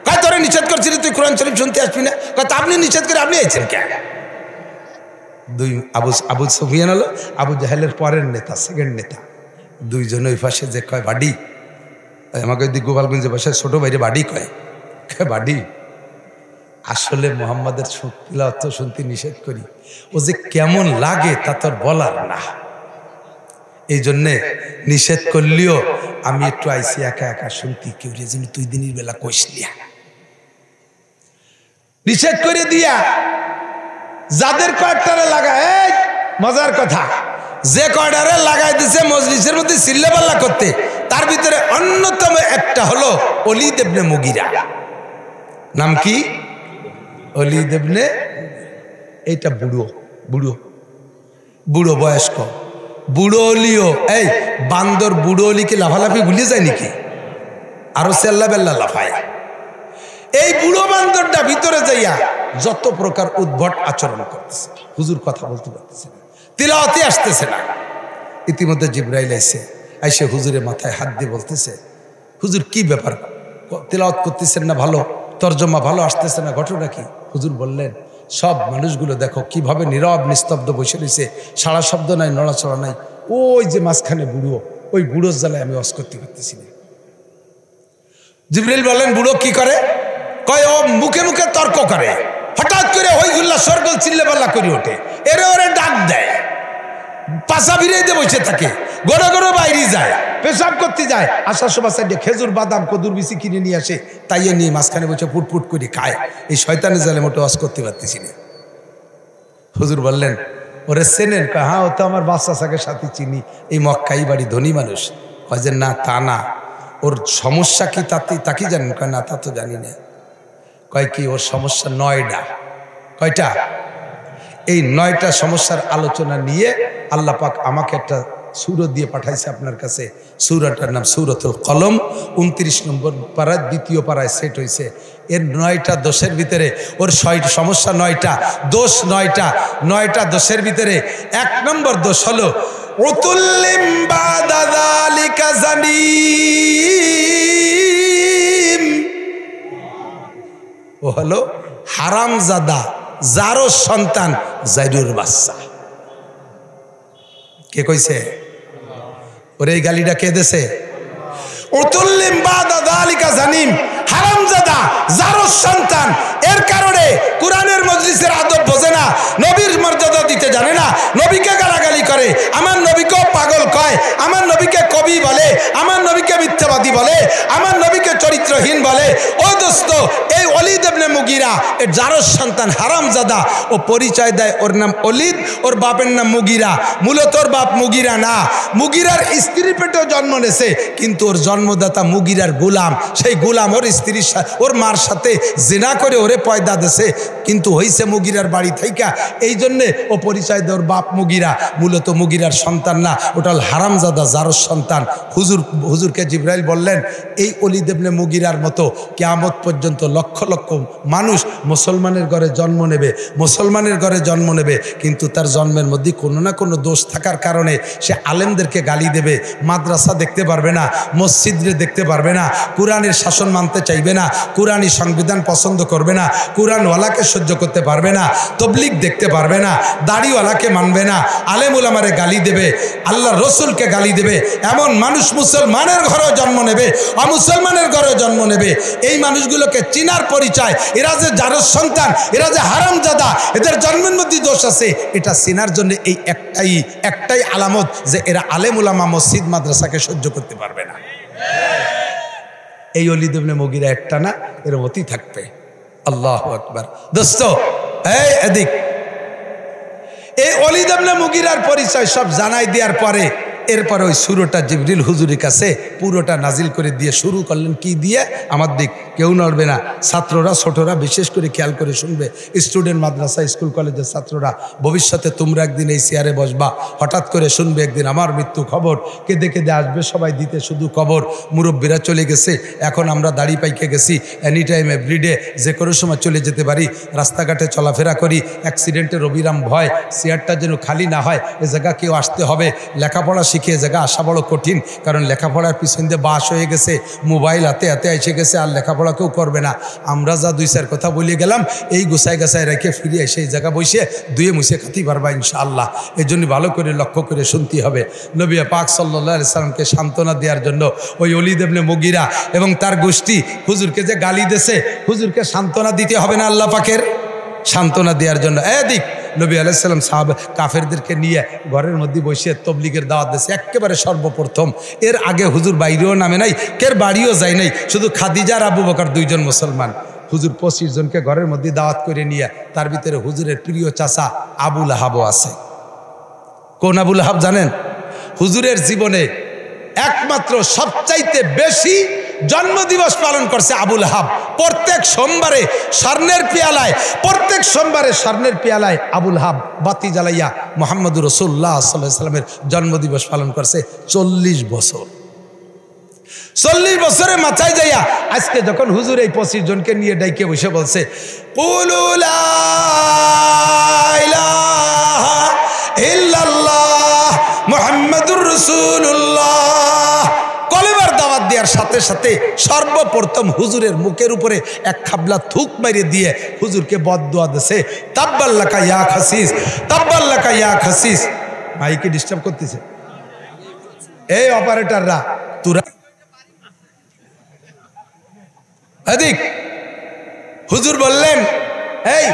কয় তোরে নিষেধ করছিলি তুই কোরআন শরীফ শুনতে আসবি না? কয় তা আপনি নিষেধ করে আপনি আইছেন কে? দুই আবু সুফিয়ান হলো আবু জাহেলের পরের নেতা, সেকেন্ড নেতা। দুইজন ওই পাশে যে কয় বাডি, আমাকে ওই গোপালগঞ্জে বসে ছোট ভাইরে বাডি কয় বাডি। আসলে মোহাম্মদের তিলাওয়াত শুনতে নিষেধ করি, ও যে কেমন লাগে তা তোর বলার না। এই জন্যে নিষেধ করলেও আমি একটু আইসি একা একা শুনতে, কেউ রে যেন তুই দিনের বেলা কইসলিয়া নিষেধ করে দিয়া যাদের কয়েকটারে লাগায়, এই মজার কথা, যে কয়টারে লাগাই দিছে মজলিসের মধ্যে চিল্লাপাল্লা করতে, তার ভিতরে অন্যতম একটা হলো ওলীদ ইবনে মুগীরা। নাম কি? ওলীদ ইবনে। এইটা বুড়ো বুড়ো বুড়ো বয়স্ক বুড়ো অলিও। এই বান্দর বুড়ো অলিকে লাফালাফি ভুলে যায় নাকি? আরো সেল্লা বেল্লা লাফায়। এই বুড়ো বান্দরটা ভিতরে যাইয়া যত প্রকার উদ্ভট আচরণ করতেছে, হুজুর কথা বলতে পারতেছে না, তিলাওয়াতে আসতেছে না। ইতিমধ্যে জিবরাইল আইসে হুজুরের মাথায় হাত দিয়ে বলতেছে, হুজুর কি ব্যাপার, তিলাওয়াত করতেছেন না, ভালো তর্জমা ভালো আসতেছে না, ঘটনা কি? হুজুর বললেন, সব মানুষগুলো দেখো কিভাবে নীরব নিস্তব্ধ বসে রয়েছে, সারা শব্দ নাই, নড়াচড়া নাই। ওই যে মাঝখানে বুড়ো, ওই বুড়োর জ্বালায় আমি ওয়াজ করতে পারতেছি না। জিবরাইল বললেন, বুড়ো কি করে? কয় ও মুখে মুখে তর্ক করে, হঠাৎ করে হইগুল্লা সরগোল চিল্লাপাল্লা করে ওঠে, এরে ওরে ডাক দেয়, পাশা ভিড়াইতে বসে থাকে, গড়ো গড়ো বাইরে যায়, পেশাব করতে যায়, আসার সময় সাইডে খেজুর বাদাম কদুর বিচি কিনে নিয়ে আসে, তাই নিয়ে মাঝখানে বসে ফুটফুট করে খায়। এই শয়তানের জালে মোটে ওয়াজ করতে পারতেছি না। হুজুর বললেন, ওরে চেনেন? হ্যাঁ, ও তো আমার বাচ্চা সাকের সাথে চিনি, এই মক্কাই বাড়ি, ধনী মানুষ। কয় যে না, তা না, ওর সমস্যা কি তাকে জানেন? কয় না, তা তো জানি না। কয় কি, ওর সমস্যা 9টা। কয়টা? এই 9টা সমস্যার আলোচনা নিয়ে আল্লাহ পাক আমাকে একটা সূরা দিয়ে পাঠাইছে আপনার কাছে। সূরাটার নাম সূরাতুল কলম। 29 নম্বর পারায়, 2য় পারায় সেট হয়েছে। এর 9টা দোষের ভিতরে ওর সমস্যা 9টা, দোষ 9টা। 9টা দোষের ভিতরে 1 নম্বর দোষ হলো উতুল্লিম বাদা যালিকা জানিম। ও হলো হারামজাদা, যারও সন্তান জাইরুর বাচ্চা। কে কইছে? ওরে এই গালিটা কে দেছে? উতুল্লিম বাদা যালিকা জানিম, হারামজাদা, যারও সন্তান। এর কারণে কোরআনের মজলিসের আদব বোঝে না, নবীর মর্যাদা দিতে জানে না, নবীকে গালাগালি করে, আমার নবীকেও পাগল কয়, আমার নবীকে কবি বলে, আমার নবীকে মিথ্যাবাদী বলে, আমার নবীকে চরিত্রহীন বলে। ও দোস্ত, এই ওলীদ ইবনে মুগীরা এর যারও সন্তান হারামজাদা। ও পরিচয় দেয় ওর নাম ওলীদ, ওর বাপের নাম মুগীরা। মূলত ওর বাপ মুগীরা না, মুগীরার স্ত্রী পেটেও জন্ম নেছে, কিন্তু ওর জন্মদাতা মুগীরার গোলাম। সেই গোলাম ওর স্ত্রীর ওর মার সাথে জিনা করে ওরে পয়দা দেছে, কিন্তু হইছে মুগীরার বাড়ি থেকে। এই জন্যে ও পরিচয় দেয় ওর বাপ মুগীরা, মূলত মুগীরার সন্তান না, ওটা হারামজাদা, যারও সন্তান। হুজুরকে জিবরাইল বললেন, এই ওলীদ ইবনে মুগীরার মতো কিয়ামত পর্যন্ত লক্ষ লক্ষ মানুষ মুসলমানের ঘরে জন্ম নেবে, মুসলমানের ঘরে জন্ম নেবে, কিন্তু তার জন্মের মধ্যে কোনো না কোনো দোষ থাকার কারণে সে আলেমদেরকে গালি দেবে, মাদ্রাসা দেখতে পারবে না, মসজিদে দেখতে পারবে না, কোরআনের শাসন মানতে চাইবে না, কোরআনী সংবিধান পছন্দ করবে না, কোরআনওয়ালাকে সহ্য করতে পারবে না, তবলিগ দেখতে পারবে না, দাড়িওয়ালাকে মানবে না, আলেম উলামারে গালি দেবে, আল্লাহ রসুলকে গালি দেবে। এমন মানুষ মুসলমানের ঘরেও জন্ম নেবে, অমুসলমানের ঘরেও জন্ম নেবে। এই মানুষগুলোকে চিনার পরিচয়, এরা যে যারও সন্তান, এরা যে হারামজাদা, এদের জন্মের মধ্যে দোষ আছে, এটা চিনার জন্য এই একটাই আলামত যে এরা আলেম উলামা মসজিদ মাদ্রাসাকে সহ্য করতে পারবে না। এই ওলীদ ইবনে মুগীরা একটা না, এর মতই থাকবে। আল্লাহু আকবার। দোস্ত, এই এদিক, এই ওলীদ ইবনে মুগীরার পরিচয় সব জানাই দেওয়ার পরে এরপরে ওই সূরাটা জিবরিল হুজুরের কাছে পুরোটা নাজিল করে দিয়ে শুরু করলেন। কি দিয়ে? আমার দিক কেউ নড়বে না, ছাত্ররা ছোটরা বিশেষ করে খেয়াল করে শুনবে, স্টুডেন্ট মাদ্রাসা স্কুল কলেজের ছাত্ররা, ভবিষ্যতে তোমরা একদিন এই চেয়ারে বসবা, হঠাৎ করে শুনবে একদিন আমার মৃত্যু খবর, কেঁদে কেঁদে আসবে সবাই দিতে শুধু খবর, মুরব্বীরা চলে গেছে, এখন আমরা দাড়ি পাইকে গেছি, এনি টাইম এভরিডে যে কোনো সময় চলে যেতে পারি, রাস্তাঘাটে চলাফেরা করি, অ্যাক্সিডেন্টের অবিরাম ভয়, চেয়ারটা যেন খালি না হয়, এ জায়গা কেউ আসতে হবে, লেখাপড়া শিখিয়ে জায়গা আসা বড় কঠিন, কারণ লেখাপড়ার পিছন দিয়ে বাস হয়ে গেছে, মোবাইল হাতে হাতে এসে গেছে, আর লেখাপড়া কেউ করবে না। আমরা যা দুই চার কথা বলে গেলাম এই গোছায় গাছায় রেখে ফিরে এসে এই জায়গা বসে দুয়ে মুছে খাতি পারবা ইনশাআল্লাহ। এই জন্য ভালো করে লক্ষ্য করে শুনতে হবে। নবী পাক সাল্লাল্লাহু আলাইহি সাল্লামকে সান্ত্বনা দেওয়ার জন্য ওই ওলীদ ইবনে মুগীরা এবং তার গোষ্ঠী হুজুরকে যে গালি দিয়েছে, হুজুরকে সান্ত্বনা দিতে হবে না আল্লাহ পাকের? সান্ত্বনা দেওয়ার জন্য এদিক নবী আলাইহিস সালাম সাহাবা কাফেরদেরকে নিয়ে ঘরের মধ্যে বসে তবলিগের দাওয়াত দিয়েছে একেবারে সর্বপ্রথম। এর আগে হুজুর বাইরেও নামে নাই, কের বাড়িও যায় নাই, শুধু খাদিজা আর আবু বকর দুইজন মুসলমান। হুজুর 25 জনকে ঘরের মধ্যে দাওয়াত করে নিয়ে, তার ভিতরে হুজুরের প্রিয় চাচা আবু লাহাবও আছে। কোন আবু লাহাব জানেন? হুজুরের জীবনে একমাত্র সবচাইতে বেশি জন্মদিবস পালন করছে আবু লাহাব। প্রত্যেক সোমবারে স্বর্ণের পেয়ালায় আবু লাহাব বাতি জ্বালাইয়া মুহাম্মদুর রাসূলুল্লাহ সাল্লাল্লাহু আলাইহি ওয়াসাল্লামের জন্মদিবস পালন করছে 40 বছর। 40 বছরের মাথায় যাইয়া আজকে যখন হুজুর এই 25 জনকে নিয়ে ডাইকে বসে বলছে কুলু লা ইলাহা ইল্লাল্লাহ মুহাম্মাদুর রাসূলুল্লাহ, কলেমার দাওয়াত দেওয়ার সাথে সাথে সর্বপ্রথম হুজুরের মুখের উপরে এক খাবলা থুক মেরে দিয়ে হুজুরকে বদদুয়া দিয়েছে, তাব্বাল্লাকা ইয়া খাসিস, তাব্বাল্লাকা ইয়া খাসিস। মাইকে ডিস্টার্ব করতেছে এই অপারেটররা, তোরা এদিক। হুজুর বললেন, এই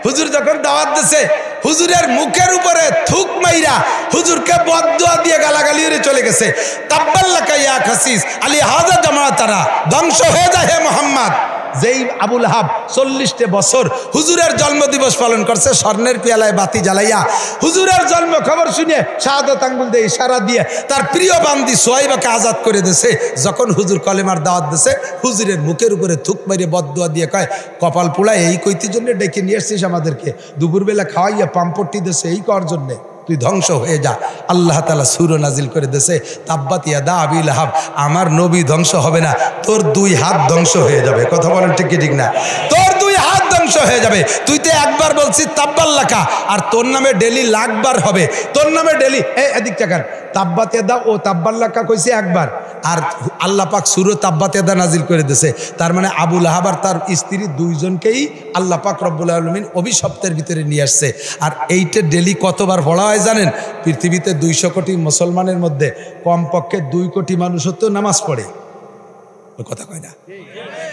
হুজুর যখন দাওয়াত দিছে হুজুরের মুখের উপরে থুক মাইরা হুজুরকে বদদুয়া দিয়ে গালাগালি করে চলে গেছে, তাব্বাল্লাকা ইয়া খাসিস আলী হাযা জামাতারা, ধ্বংস হয়ে যায় হে মুহাম্মদ। যেই আবু লাহাব 40 বছর হুজুরের জন্মদিবস পালন করছে স্বর্ণের পেয়ালায় বাতি জ্বালাইয়া, হুজুরের জন্ম খবর শুনে শাহাদাত আঙ্গুল দিয়ে ইশারা দিয়ে তার প্রিয় বান্দি সুহাইবাকে আজাদ করে দিয়েছে। যখন হুজুর কলেমার দাওয়াত দিয়েছে হুজুরের মুখের উপরে থুক মেরে বদদুয়া দিয়ে কয়, কপাল পোড়ায় এই কইতে জন্য ডেকে নিয়ে এসছিস আমাদেরকে, দুপুরবেলা খাওয়াইয়া পাম্পটি দিয়েছে এই করার জন্যে, তুই ধ্বংস হয়ে যা। আল্লাহ তাআলা সূরা নাজিল করে দিয়েছে, তাব্বাত ইয়াদা আবি লাহাব, আমার নবী ধ্বংস হবে না, তোর 2 হাত ধ্বংস হয়ে যাবে। কথা বলেন ঠিক কি ঠিক না? তোর 2 হাত ধ্বংস হয়ে যাবে। তুই তো একবার বলছিস তাব্বাল্লাকা, আর তোর নামে ডেলি লাখবার হবে। তোর নামে ডেলি এদিক টাকার তাব্বাত ইয়াদা ও তাব্বাল্লাকা কইছে একবার, আর আল্লাহ পাক সূরা তাব্বাত ইয়াদা নাজিল করে দিয়েছে। তার মানে আবু লাহাব আর তার স্ত্রী 2 জনকেই আল্লাহ পাক রব্বুল আলামিন অভিশপ্তের ভিতরে নিয়ে আসছে। আর এইটা ডেলি কতবার পড়া হয় জানেন? পৃথিবীতে 200 কোটি মুসলমানের মধ্যে কমপক্ষে 2 কোটি মানুষ তো নামাজ পড়ে, কথা কয় না?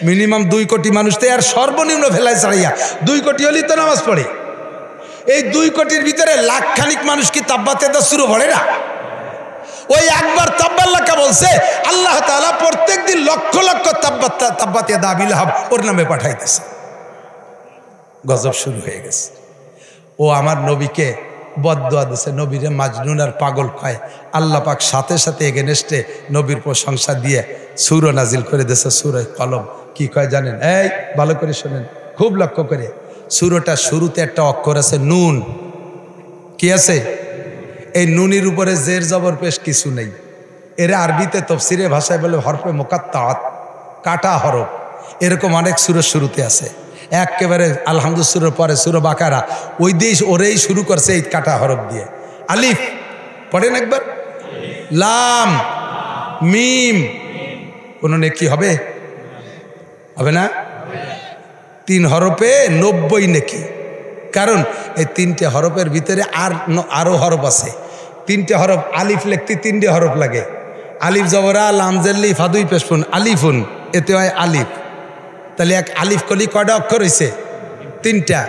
মিনিমাম 2 কোটি মানুষ তো, আর সর্বনিম্ন ভেলায় ছাড়াইয়া 2 কোটি হলেই তো নামাজ পড়ে। এই 2 কোটির ভিতরে লাখখানিক মানুষ কি তাব্বাত ইয়াদা শুরু পড়ে না? ওই একবার তাব্বাল্লাকা বলছে, আল্লাহ তাআলা প্রত্যেক দিন লক্ষ লক্ষ তাব্বাত ইয়াদা আবি লাহাব ওর নামে পাঠাইতেছে। গজব শুরু হয়ে গেছে। ও আমার নবীকে বদদুয়া দিছে, নবীরে মাজনুন আর পাগল কয়। আল্লাহ পাক সাথে সাথে এগেনস্টে নবীর প্রশংসা দিয়ে সূরা নাজিল করে দিয়েছে, সূরা কলম। কি কয় জানেন? এই ভালো করে শোনেন, খুব লক্ষ্য করে। সূরাটা শুরুতে একটা অক্ষর আছে নুন। কি আছে? এই নুনের উপরে জের জবর পেশ কিছু নেই। এরা আরবিতে তফসিরে ভাষায় বলে হরফে মুকাত্তাআত, কাটা হরফ। এরকম অনেক সূরা শুরুতে আছে। একেবারে আলহামদুলিল্লাহ সূরার পরে সূরা বাকারা, ওই দিয়ে ওরেই শুরু করছে এই কাটা হরফ দিয়ে। আলিফ পড়েন একবার, লাম মিম, কোনো নেকি হবে? হবে না? 3 হরফে 90 নেকি। কারণ এই 3টে হরফের ভিতরে আরো হরফ আছে। 3টে হরফ, আলিফ লিখতে 3টে হরফ লাগে। আলিফ জবরা লাম জেল্লি ফাদুই পেশফুন, আলিফুন, এতে হয় আলিফ। তাহলে এক আলিফ কলি কয়টা অক্ষর হয়েছে? 3টা।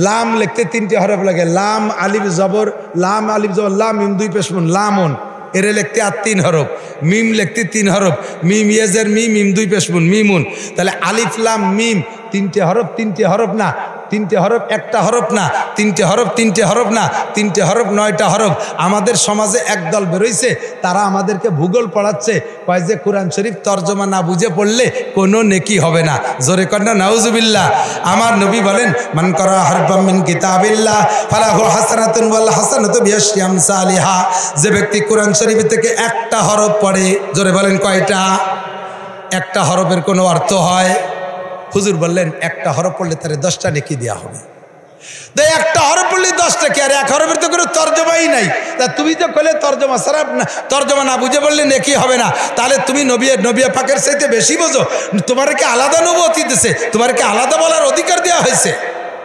লাম লিখতে 3টে হরফ লাগে, লাম আলিফ জবর, লাম আলিফ জবর লাম মিম 2 পেশফুন, লামুন। এরে লিখতে আর 3 হরফ। মিম লিখতে 3 হরফ, মিম ইয়েজের মিম, মিম 2 পেশফুন, মিমুন। তাহলে আলিফ লাম মিম 3টে হরফ, 3টে হরফ না, 3টে হরফ, একটা হরফ না, 3টে হরফ, 3টে হরফ না, 3টে হরফ 9টা হরফ। আমাদের সমাজে একদল বেরোইছে, তারা আমাদেরকে ভূগোল পড়াচ্ছে, কয় যে কোরআন শরীফ তর্জমা না বুঝে পড়লে কোনো নেকি হবে না। জোরে কন্যা নাউজুবিল্লাহ। আমার নবী বলেন, মান করা হারফাম মিন কিতাবিল্লাহ ফালাহু হাসানাতুন ওয়াল হাসানাতু বিআশরি আমসালিহা। যে ব্যক্তি কোরআন শরীফ থেকে একটা হরফ পড়ে, জোরে বলেন কয়টা? একটা হরফের কোনো অর্থ হয়? হুজুর বললেন একটা হরফ পড়লে তারে 10টা নেকি দেওয়া হবে। তো একটা হরফ পড়লে 10 টাকা, আর এক হরফের তো কোনো তর্জমাই নাই। তা তুমি তো কইলে তর্জমা ছাড়া তর্জমা না বুঝে বললে নেকি হবে না, তাহলে তুমি নবী পাকের চাইতে বেশি বোঝো। তোমারকে আলাদা নবুয়ত দিতেছে, তোমারকে আলাদা বলার অধিকার দেওয়া হয়েছে।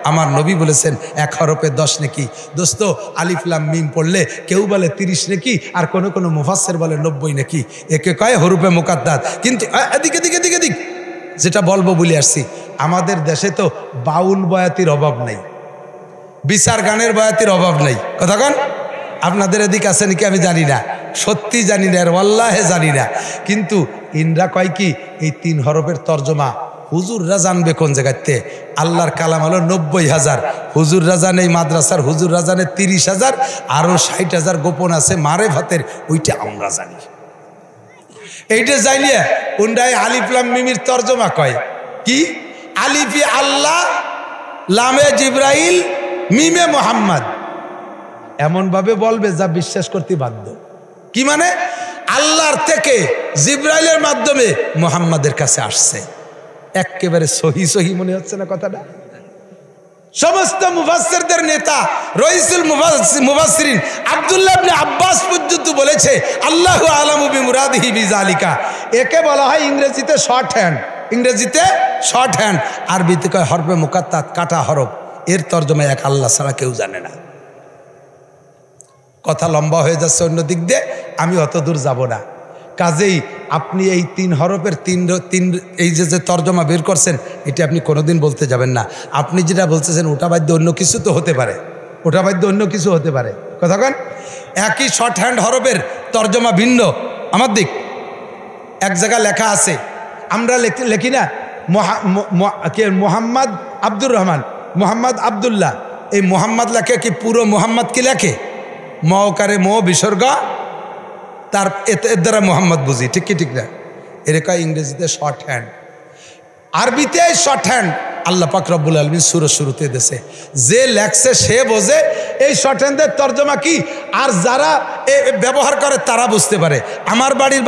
আমার নবী বলেছেন 1 হরফে 10 নেকি। দোস্ত, আলিফ লাম মিম পড়লে কেউ বলে 30 নেকি, আর কোনো মুফাসসির বলে 90 নেকি। একে কয় হরফে মুকাদ্দাস। কিন্তু এদিকে যেটা বলবো বলে আসছি, আমাদের দেশে তো বাউল বয়াতির অভাব নাই, বিচার গানের বয়াতির অভাব নাই। কথা কন, আপনাদের এদিকে আছে নাকি আমি জানি না, সত্যি জানি না, আর ওয়াল্লাহে জানি না। কিন্তু ইনরা কয় কি, এই 3 হরফের তর্জমা হুজুররা জানবে কোন জায়গাতে। আল্লাহর কালাম হলো 90,000, হুজুররা জানে, এই মাদ্রাসার হুজুররা জানে 30,000, আরো 60,000 গোপন আছে মারেফাতের, ওইটা আমরা জানি। এইটা জানিয়ে উন্ডায় আলিফ লাম মিমির তর্জমা কয় কি, আলিফে আল্লাহ, লামে জিব্রাইল, মিমে মোহাম্মদ, এমন ভাবে বলবে যা বিশ্বাস করতে বাধ্য। কি মানে, আল্লাহর থেকে জিব্রাইলের মাধ্যমে মোহাম্মদের কাছে আসছে। একেবারে সহি মনে হচ্ছে না কথাটা? সমস্ত মুফাসসিরদের নেতা রইসুল মুফাসসিরিন আব্দুল্লাহ ইবনে আব্বাস পর্যন্ত বলেছে আল্লাহু আলামু বিমুরাদিহি বিযালিকা। একে বলা হয় ইংরেজিতে শর্ট হ্যান্ড, আরবিতে কয় হরফে মুকাত্তাত, কাটা হরফ। এর তর্জমা এক আল্লাহ ছাড়া কেউ জানে না। কথা লম্বা হয়ে যাচ্ছে অন্য দিক দিয়ে, আমি অত দূর যাব না। কাজেই আপনি এই 3 হরফের তিন এই যে তর্জমা বের করছেন, এটা আপনি কোনোদিন বলতে যাবেন না। আপনি যেটা বলতেছেন ওটা বাধ্য অন্য কিছু তো হতে পারে, কথা কন। একই শর্ট হ্যান্ড হরফের তর্জমা ভিন্ন। আমার দিক এক জায়গায় লেখা আছে, আমরা লেখি না মোহাম্মদ আব্দুর রহমান, মোহাম্মদ আবদুল্লাহ। এই মোহাম্মদ লেখে কি পুরো মোহাম্মদ কি লেখে? মওকারে মো বিসর্গ, তার এর দ্বারা মোহাম্মদ বুঝি, ঠিক না? এরকম ইংরেজিতে শর্ট হ্যান্ড, আরবিতে শর্ট হ্যান্ড। আল্লাহ পাক রব্বুল আলামিন শুরুতে দেশে যে লেখছে সে বোঝে এই শর্ট হ্যান্ডের তর্জমা কি, আর যারা ব্যবহার করে তারা বুঝতে পারে। আমার বাড়ির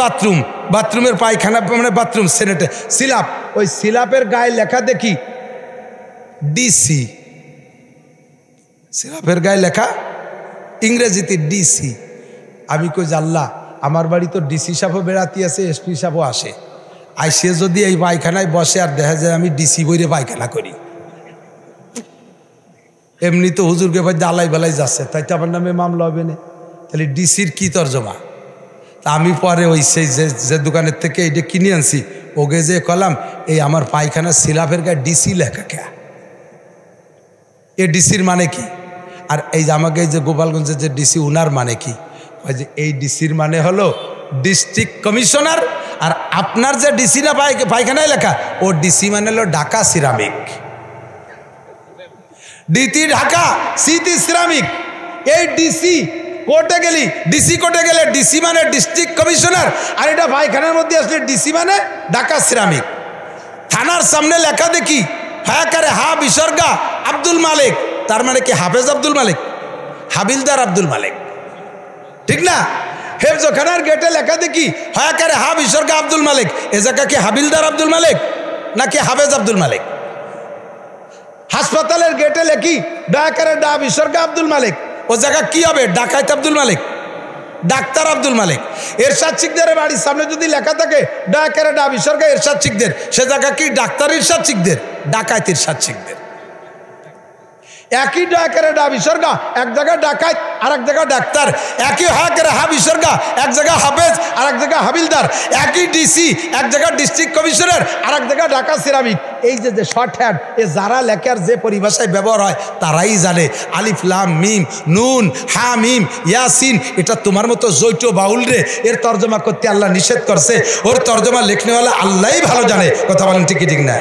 বাথরুমের পায়খানা, মানে বাথরুম সেনেটে সিলাপ, ওই সিলাপের গায়ে লেখা দেখি ডিসি, সিলাপের গায়ে লেখা ইংরেজিতে ডিসি। আমি কই যে আল্লাহ, আমার বাড়ি তো ডিসি সাহেবও বেড়াতে আসে, এসপি সাহেবও আসে, আইসে যদি এই পায়খানায় বসে আর দেখা যায় আমি ডিসি বইরে পায়খানা করি, এমনি তো হুজুরকে ভাই আলাই বেলাই যাচ্ছে, তাই তো আমার নামে মামলা হবে না। তাহলে ডিসির কি তর্জমা? তা আমি পরে ওই সেই যে দোকানের থেকে এইটা কিনে আনছি, ওকে যে কলাম এই আমার পায়খানার সিলাপের গায়ে ডিসি লেখা কে, এ ডিসির মানে কি? আর এই যে আমাকে এই যে গোপালগঞ্জের যে ডিসি, উনার মানে কি? ওই যে এই ডিসির মানে হলো ডিস্ট্রিক্ট কমিশনার, আর আপনার যে ডিসি না পায়খানায় লেখা, ও ডিসি মানে হলো Dhaka ceramic, DT Dhaka city ceramic. এই ডিসি কোর্টে গেলে ডিসি মানে ডিস্ট্রিক্ট কমিশনার, আর এটা পায়খানার মধ্যে আসলে ডিসি মানে ঢাকা সিরামিক। থানার সামনে লেখা দেখি হা বিসর্গা আব্দুল মালিক, তার মানে কি হাফেজ আব্দুল মালিক, হাবিলদার আব্দুল মালিক, ঠিক না? হেফজখানার গেটে লেখা দেখি হা বিসর্গা আব্দুল মালিক, এ জায়গা কি হাবিলদার আব্দুল মালিক নাকি হাফেজ আব্দুল মালিক? হাসপাতালের গেটে লেখি ডা বিসর্গা আব্দুল মালিক, ও জায়গা কি হবে? ডাকাইত আব্দুল মালিক, ডাক্তার আব্দুল মালিক। এরশাদ শিকদের বাড়ির সামনে যদি লেখা থাকে ডা বিসর্গা এরশাদ শিকদের, সে জায়গা কি ডাক্তার ইরশাদ শিকদের, ডাকাইত ইরশাদ শিকদের। একই ডা বিসর্গা, এক জায়গায় ডাকাইত আর এক জায়গায় ডাক্তার। একই হা বিসর্গা, এক জায়গায় হাফেজ আর এক জায়গায় হাবিলদার। একই ডিসি, এক জায়গায় ডিস্ট্রিক্ট কমিশনার আর এক জায়গায় ঢাকা সিরামিক। এই যে শর্ট হ্যান্ড, এ যারা লেখার যে পরিভাষায় ব্যবহার হয় তারাই জানে। আলিফ লাম মিম নুন হা মিম ইয়াসিন, এটা তোমার মতো জৈট বাউল রে এর তর্জমা করতে আল্লাহ নিষেধ করছে। ওর তর্জমা লেখনেওয়ালা আল্লাহই ভালো জানে। কথা বলেন ঠিক না?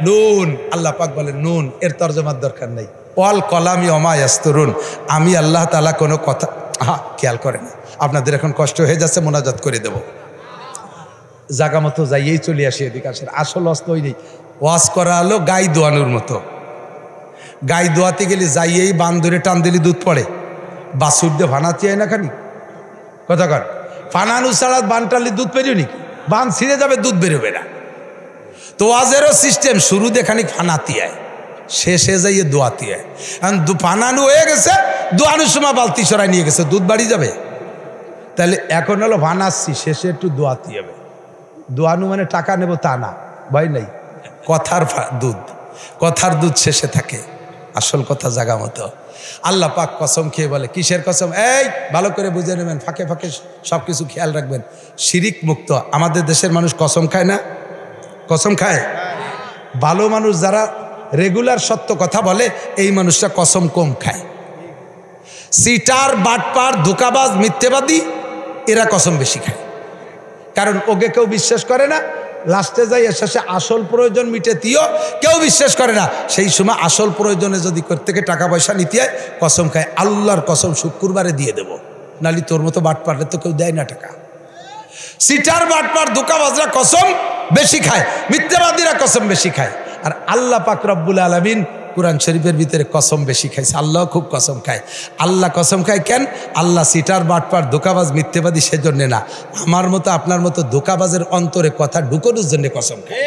নুন, আল্লাহ পাক বলেন নুন, এর তর্জমার দরকার নেই। ওয়াল কলামি ওমা ইয়াসতুরুন, আমি আল্লাহ তাআলা কোনো কথা খেয়াল করে না। আপনাদের এখন কষ্ট হয়ে যাচ্ছে, মোনাজাত করে দেব। জাগা মতো যাইয়েই চলে আসি, এদিকে আসেন। আসল অস্ত ওই নেই, ওয়াজ করা হলো গাই দোয়ানোর মতো। গাই দোয়াতে গেলে যাইয়েই বান ধরে টান দিলে দুধ পড়ে, বাছুর দিয়ে ফানাতে হয় না খানি। কথা কর, ফানানু ছাড়া বান টানলে দুধ বেরোয় নাকি? বান ছিঁড়ে যাবে, দুধ বেরোবে না। তো ওয়াজেরও সিস্টেম, শুরু দিয়ে খানিক ফানাতি হয়, শেষে যাইয়ে দোয়াতি হয়। এখন পানানো হয়ে গেছে, দোয়ানোর সময় বালতি সরাই নিয়ে গেছে, দুধ বাড়ি যাবে? তাহলে এখন হলো বানাচ্ছি, শেষে একটু দোয়াতি হবে। দোয়ানো মানে টাকা নেব তা না, ভয় নাই। কথার দুধ শেষে থাকে, আসল কথা জাগা মতো। আল্লাহ পাক কসম খেয়ে বলে, কিসের কসম? এই ভালো করে বুঝে নেবেন, ফাঁকে ফাঁকে সব কিছু খেয়াল রাখবেন। শিরিক মুক্ত। আমাদের দেশের মানুষ কসম খায় না? কসম খায়। ভালো মানুষ যারা রেগুলার সত্য কথা বলে, এই মানুষটা কসম কম খায়। সিটার, বাটপার, ধোঁকাবাজ, মিথ্যেবাদী এরা কসম বেশি খায়, কারণ ওকে কেউ বিশ্বাস করে না। লাস্টে যাই শেষে আসল প্রয়োজন মিটে দিও, কেউ বিশ্বাস করে না। সেই সময় আসল প্রয়োজনে যদি থেকে টাকা পয়সা নিতে হয়, কসম খায়। আল্লাহর কসম শুক্রবারে দিয়ে দেব, নালি তোর মতো বাটপারে তো কেউ দেয় না টাকা। সিটার, বাটপার, ধোঁকাবাজরা কসম বেশি খায়, মিথ্যাবাদীরা কসম বেশি খায়। আর আল্লাহ পাক রব্বুল আলামিন কুরআন শরীফের ভিতরে কসম বেশি খাইছে। আল্লাহ খুব কসম খায়। আল্লাহ কসম খায় কেন? আল্লাহ সিটার, বাটপার, ধোঁকাবাজ, মিথ্যাবাদী সেজন্য না, আমার মতো আপনার মতো ধোঁকাবাজের অন্তরে কথা ঢুকানোর জন্য কসম খায়।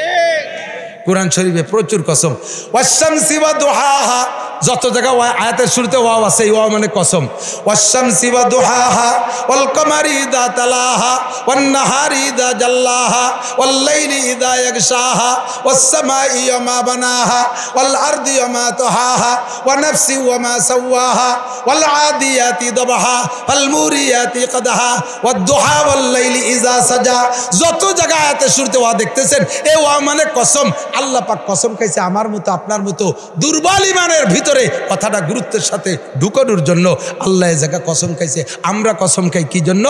কুরআন শরীফে প্রচুর কসম। ওয়াশ-শামসি ওয়া দুহাহা, যত জায়গা আয়াতের শুরুতে ওয়াও আছে, এই ওয়াও মানে কসম। ওয়াশ-শামসি ওয়া দুহাহা ওয়াল কমারি ইযা তালাহা ওয়ান নাহারি ইযা জাল্লাহা ওয়াল লাইলি ইযা ইয়াগশাহা ওয়াস সামাই ওয়া মা বানাহা ওয়াল আরদি ওয়া মা তাহাহা ওয়া নাফসি ওয়া মা সাওয়াহা ওয়াল আদিয়াতি দাবহা ফাল মুরিয়াতি কদহা ওয়াদ দুহা ওয়াল লাইলি ইযা সাজা। যত জায়গা আয়াতের শুরুতে ওয়া দেখতেছেন, এই ওয়া মানে কসম। আল্লাহ পাক কসম খাইছে আমার মতো আপনার মতো দুর্বল ইমানের ভিতরে কথাটা গুরুত্বের সাথে ঢুকানোর জন্য আল্লাহ এই জায়গা কসম খাইছে। আমরা কসম খাই কি জন্য?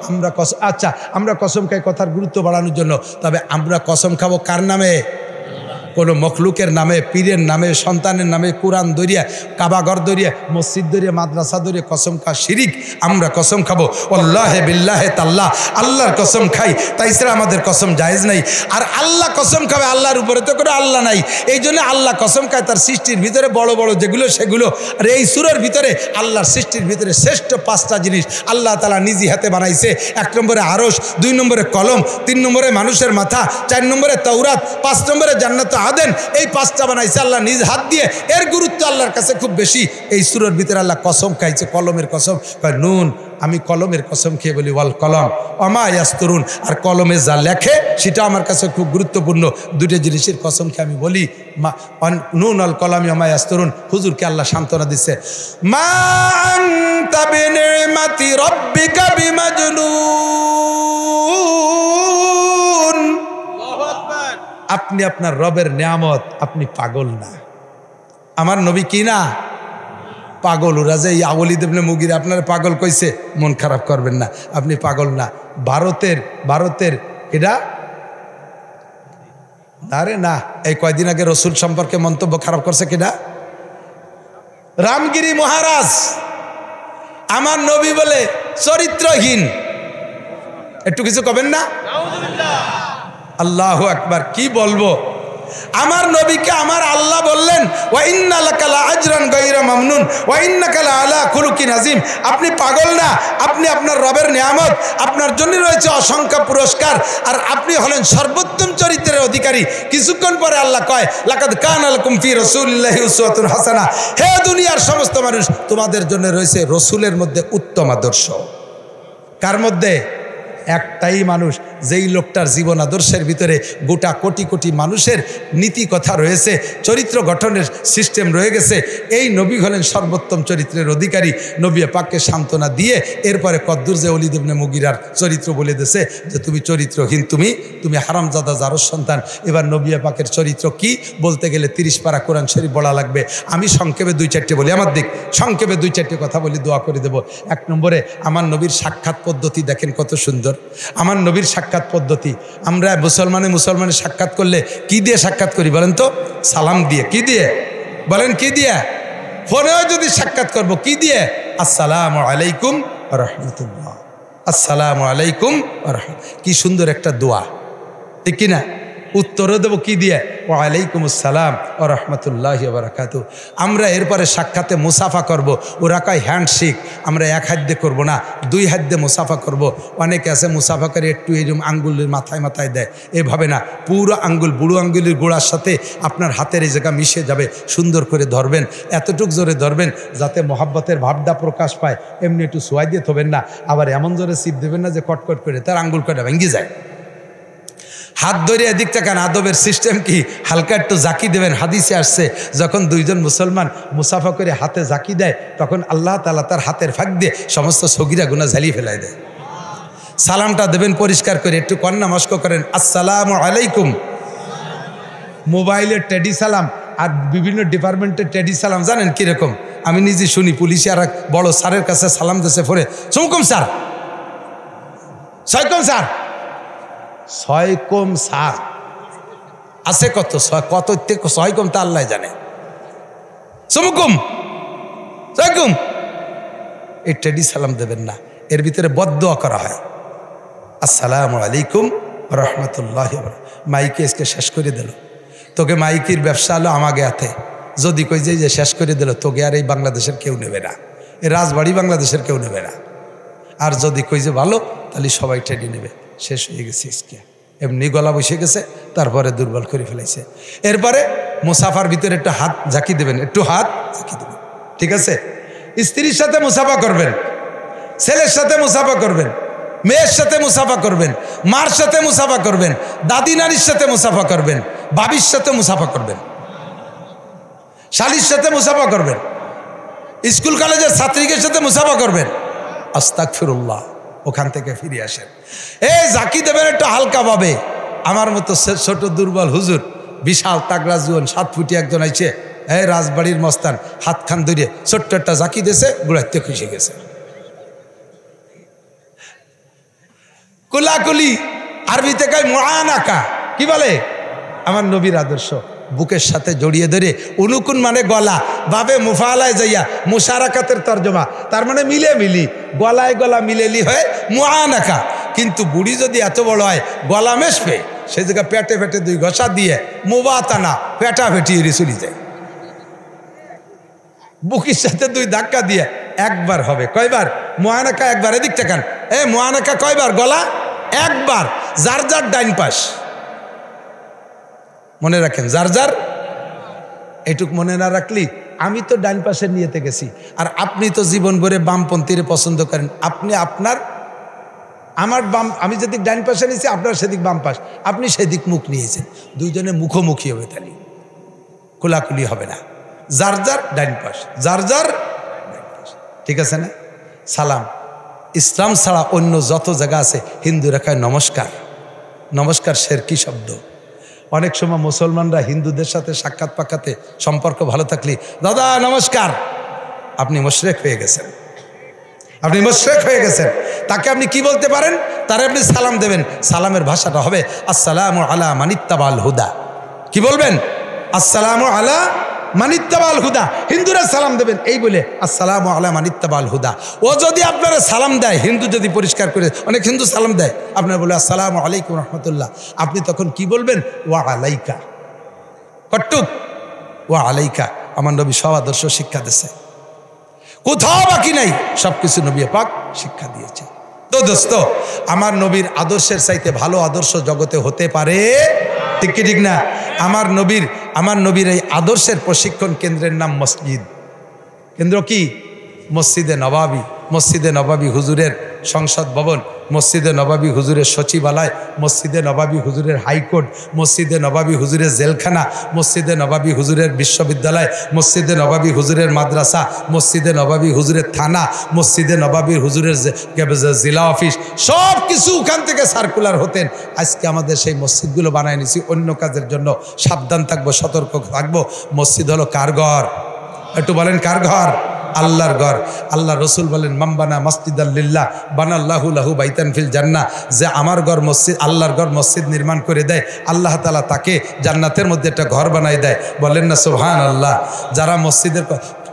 আমরা কসম খাই কথার গুরুত্ব বাড়ানোর জন্য। তবে আমরা কসম খাবো কার নামে? কোনো মখলুকের নামে, পীরের নামে, সন্তানের নামে, কোরআন দরিয়া, কাবাঘর দরিয়া, মসজিদ দরিয়া, মাদ্রাসা দরিয়া কসম খা শিরিক। আমরা কসম খাবো আল্লাহে বিল্লাহে তাল্লাহ, আল্লাহর কসম খাই, তাই ছাড়া আমাদের কসম জায়েজ নাই। আর আল্লাহ কসম খাবে, আল্লাহর উপরে তো কোনো আল্লাহ নাই। এই জন্য আল্লাহ কসম খায় তার সৃষ্টির ভিতরে বড় বড় যেগুলো সেগুলো। আর এই সূরার ভিতরে আল্লাহর সৃষ্টির ভিতরে শ্রেষ্ঠ 5টা জিনিস আল্লাহ তাআলা নিজে হাতে বানাইছে। 1 নম্বরে আরশ, 2 নম্বরে কলম, 3 নম্বরে মানুষের মাথা, 4 নম্বরে তাওরাত, 5 নম্বরে জান্নাত আদেন। এই 5টা বানাইছে আল্লাহ নিজ হাত দিয়ে। এর গুরুত্ব আল্লাহর কাছে খুব বেশি। এই সূরার ভিতরে আল্লাহ কসম খাইছে, কলমের কসম। নুন, আমি কলমের কসম খেয়ে বলি ওয়াল কলম ওমা ইয়াসতুরুন, আর কলমে যা লেখে সেটা আমার কাছে খুব গুরুত্বপূর্ণ। 2টা জিনিসের কসম খেয়ে আমি বলি নুন আল কলম ওমা ইয়াসতুরুন। হুজুরকে আল্লাহ সান্ত্বনা দিচ্ছে, মা আনতা বিনিমাতি রাব্বিকা বিমাজনুন। আপনি আপনার রবের নিয়ামত, আপনি পাগল না। আমার নবী কি না? পাগল। ওরা যে ওয়ালিদ ইবনে মুগিরা আপনারা পাগল কইছে, মন খারাপ করবেন না, আপনি পাগল না। ভারতের এটা আরে না, এই কয়দিন আগে রসুল সম্পর্কে মন্তব্য খারাপ করছে কিনা? রামগিরি মহারাজ আমার নবী বলে চরিত্রহীন। একটু কিছু কবেন না? আল্লাহু আকবার। কি বলবো? আমার নবীকে আমার আল্লাহ বললেন ওয়া ইন্না লাকা লাআজরান গায়রা মামনুন ওয়া ইন্নাকা লাআলা খুলুকিন আযীম। আপনি পাগল না, আপনি আপনার রবের নিয়ামত, আপনার জন্য রয়েছে অসংখ্য পুরস্কার, আর আপনি হলেন সর্বোত্তম চরিত্রের অধিকারী। কিছুক্ষণ পরে আল্লাহ কয় লাকাদ কানা লাকুম ফি রাসূলিল্লাহি উসওয়াতুন হাসানাহ। হে দুনিয়ার সমস্ত মানুষ, তোমাদের জন্য রয়েছে রসুলের মধ্যে উত্তম আদর্শ। কার মধ্যে? একটাই মানুষ, যেই লোকটার জীবন আদর্শের ভিতরে গোটা কোটি কোটি মানুষের নীতি কথা রয়েছে, চরিত্র গঠনের সিস্টেম রয়ে গেছে। এই নবী হলেন সর্বোত্তম চরিত্রের অধিকারী। নবী পাককে সান্ত্বনা দিয়ে এরপরে কদ্দুর যে ওয়ালিদ ইবনে মুগিরার চরিত্র বলে দিয়েছে যে তুমি চরিত্রহীন, তুমি হারামজাদা জারস সন্তান। এবার নবী পাকের চরিত্র কি বলতে গেলে 30 পারা কোরআন শরীফ বলা লাগবে। আমি সংক্ষেপে 2-4টে বলি, আমার দিক সংক্ষেপে 2-4টে কথা বলি, দোয়া করে দেব। 1 নম্বরে আমার নবীর সাক্ষাৎ পদ্ধতি দেখেন কত সুন্দর। আমার নবীর সাক্ষাৎ পদ্ধতি, আমরা মুসলমানের সাক্ষাৎ করলে কি দিয়ে সাক্ষাৎ করি বলেন তো? সালাম দিয়ে। কি দিয়ে বলেন? কি দিয়ে? ফোনেও যদি সাক্ষাৎ করব কি দিয়ে? আসসালামু আলাইকুম ওয়া রাহমাতুল্লাহ, আসসালামু আলাইকুম ওয়া রাহমাতুল্লাহ। কি সুন্দর একটা দোয়া, ঠিক কিনা? উত্তরও দেবো কি দিয়ে? ওয়ালাইকুম আসসালাম ও রহমতুল্লাহি ওয়া বারাকাতুহু। আমরা এরপরে সাক্ষাতে মুসাফা করব। ওরা কয় হ্যান্ডশেক, আমরা এক হাত দিয়ে করবো না, দুই হাত দিয়ে মুসাফা করব। অনেকে আছে মুসাফা করে একটু এরকম আঙ্গুলের মাথায় মাথায় দেয়, এভাবে না, পুরো আঙ্গুল বুড়ো আঙ্গুলের গোড়ার সাথে আপনার হাতের এই জায়গা মিশে যাবে, সুন্দর করে ধরবেন, এতটুক জোরে ধরবেন যাতে মহাব্বতের ভাবটা প্রকাশ পায়। এমনি একটু সোয়াই দিয়ে থবেন না, আবার এমন জোরে সিপ দেবেন না যে কটকট করে তার আঙ্গুল কটা ভেঙে যায়। হাত ধরে এদিক থেকে আদবের সিস্টেম কি? হালকা একটু জাকি দেবেন। হাদিসে আসছে যখন দুইজন মুসলমান মুসাফা করে হাতে জাকি দেয় তখন আল্লাহ তাআলা তার হাতের ফাঁক দিয়ে সমস্ত সগীরা গুনাহ ঝালিয়ে ফেলাই দেয়। সালামটা দেবেন পরিষ্কার করে, একটু কন্যা মস্ক করেন আসসালামু আলাইকুম। মোবাইলের টেডি সালাম আর বিভিন্ন ডিপার্টমেন্টের টেডি সালাম জানেন কিরকম? আমি নিজে শুনি, পুলিশে আর এক বড় স্যারের কাছে সালাম দিয়েছে পরে, সুমকুম স্যার, সয়কম স্যার, ছয়কম স্যার আছে কত, কত ছয়কম তা আল্লাহ জানে। সুমকুম ছয়কুম, এই টেডি সালাম দেবেন না, এর ভিতরে বদদোয়া করা হয়। আসসালামু আলাইকুম রহমতুল্লাহ। মাইকে আজকে শেষ করে দিল, তোকে মাইকির ব্যবসা হলো আমাকে হাতে, যদি কই যে শেষ করে দিল তোকে আর এই বাংলাদেশের কেউ নেবে না, এই রাজবাড়ি বাংলাদেশের কেউ নেবে না। আর যদি কই যে ভালো তাহলে সবাই টেডি নেবে। শেষ হয়ে গেছে, ইসকে এমনি গলা বসে গেছে, তারপরে দুর্বল করে ফেলাইছে। এরপরে মুসাফার ভিতরে একটু হাত ঝাঁকি দেবেন, একটু হাত ঝাঁকি দেবেন, ঠিক আছে? স্ত্রীর সাথে মুসাফা করবেন, ছেলের সাথে মুসাফা করবেন, মেয়ের সাথে মুসাফা করবেন, মার সাথে মুসাফা করবেন, দাদি নানির সাথে মুসাফা করবেন, বাবির সাথে মুসাফা করবেন, শালির সাথে মুসাফা করবেন, স্কুল কলেজের ছাত্রীদের সাথে মুসাফা করবেন। আস্তাগফিরুল্লাহ, ওখান থেকে ফিরে আসেন। এই জাকি দেবেন একটু হালকা ভাবে। আমার মতো ছোট দুর্বল হুজুর, বিশাল তাগড়া জুয়ান 7 ফুটি একজন আইছে, এই রাজবাড়ির মস্তান, হাত খান ধরে ছোট্ট একটা জাকি দিয়েছে, গুড়াইতে খুশি গেছে। কুলাকুলি আরবিতে কয় মুআনাকা, কি বলে? আমার নবীর আদর্শ বুকের সাথে জড়িয়ে ধরে, উনুকুন মানে গলা, ভাবে মুফালায় যাইয়া মুশারাকাতের তর্জমা, তার মানে মিলে মিলি, গলায় গলা মিলেলি হয় মুআনাকা। কিন্তু বুড়ি যদি এত বড় হয় গলা মেশবে, সে জায়গা পেটে পেটে 2 ঘষা দিয়ে মুবাতানা পেটা ফেটিয়ে চলে যায়। বুকের সাথে 2 ধাক্কা দিয়ে একবার হবে। কয়বার? মুআনাকা একবার। এদিক তাকান, মুআনাকা কয়বার? গলা একবার। যার যার ডাইন পাশ মনে রাখেন, যার যার এটুক মনে না রাখলি, আমি তো ডাইন পাশের নিয়েতে গেছি, আর আপনি তো জীবন ভরে বামপন্থীরে পছন্দ করেন। আপনি আপনার, আমার বাম, আমি যেদিক ডাইন পাশে নিয়েছি আপনার সেদিক বাম পাশ, আপনি সেদিক মুখ নিয়েছেন, দুইজনে মুখোমুখি হবে, তাহলে খোলাখুলি হবে না। যার যার ডাইন পাশ, যার যার ডাইন পাশ, ঠিক আছে না? সালাম ইসলাম ছাড়া অন্য যত জায়গা আছে হিন্দু রেখায় নমস্কার। নমস্কার শিরকি শব্দ। অনেক সময় মুসলমানরা হিন্দুদের সাথে সাক্ষাৎ পাক্ষাতে সম্পর্ক ভালো থাকলে, দাদা নমস্কার, আপনি মুশরিক হয়ে গেছেন, আপনি মুশরিক হয়ে গেছেন। তাকে আপনি কি বলতে পারেন? তারে আপনি সালাম দেবেন, সালামের ভাষাটা হবে আসসালামু আলা মানিত্তাবাল হুদা। কি বলবেন? আসসালামু আলা মানিত্তাবাল হুদা। হিন্দুরা সালাম দেবেন এই বলে আসসালামু আলা মানিত্তাবাল হুদা। ও যদি আপনারা সালাম দেয়, হিন্দু যদি পরিষ্কার করে, অনেক হিন্দু সালাম দেয়, আপনারা বলে আসসালামু আলাইকুম রহমতুল্লাহ, আপনি তখন কি বলবেন? ওয়া আলাইকা। কটুক ওয়া আলাইকা। আমার নবী সব আদর্শ শিক্ষা দিয়েছে, কোথাও বাকি নাই, সবকিছু নবী পাক শিক্ষা দিয়েছে। তো দোস্ত, আমার নবীর আদর্শের চাইতে ভালো আদর্শ জগতে হতে পারে? ঠিক কি ঠিক না? আমার নবীর এই আদর্শের প্রশিক্ষণ কেন্দ্রের নাম মসজিদ। কেন্দ্র কি? মসজিদে নবাবী। মসজিদে নবাবী হুজুরের সংসদ ভবন, মসজিদে নবাবী হুজুরের সচিবালয়, মসজিদে নবাবী হুজুরের হাইকোর্ট, মসজিদে নবাবী হুজুরের জেলখানা, মসজিদে নবাবী হুজুরের বিশ্ববিদ্যালয়, মসজিদে নবাবী হুজুরের মাদ্রাসা, মসজিদে নবাবী হুজুরের থানা, মসজিদে নবাবী হুজুরের জেলা অফিস, সব কিছু ওখান থেকে সার্কুলার হতেন। আজকে আমাদের সেই মসজিদগুলো বানায় নিছি অন্য কাজের জন্য। সাবধান থাকবো, সতর্ক থাকবো। মসজিদ হলো কার ঘর? একটু বলেন, কার ঘর? আল্লাহর ঘর। আল্লাহ রসুল বলেন মামবানা মসজিদাল লিল্লাহ বানাল্লাহু লাহু বাইতান ফিল জান্নাহ। যে আমার ঘর মসজিদ, আল্লাহর ঘর মসজিদ নির্মাণ করে দেয়, আল্লাহ তাআলা তাকে জান্নাতের মধ্যে একটা ঘর বানাই দেয়। বলেন না সুবহানাল্লাহ। যারা মসজিদের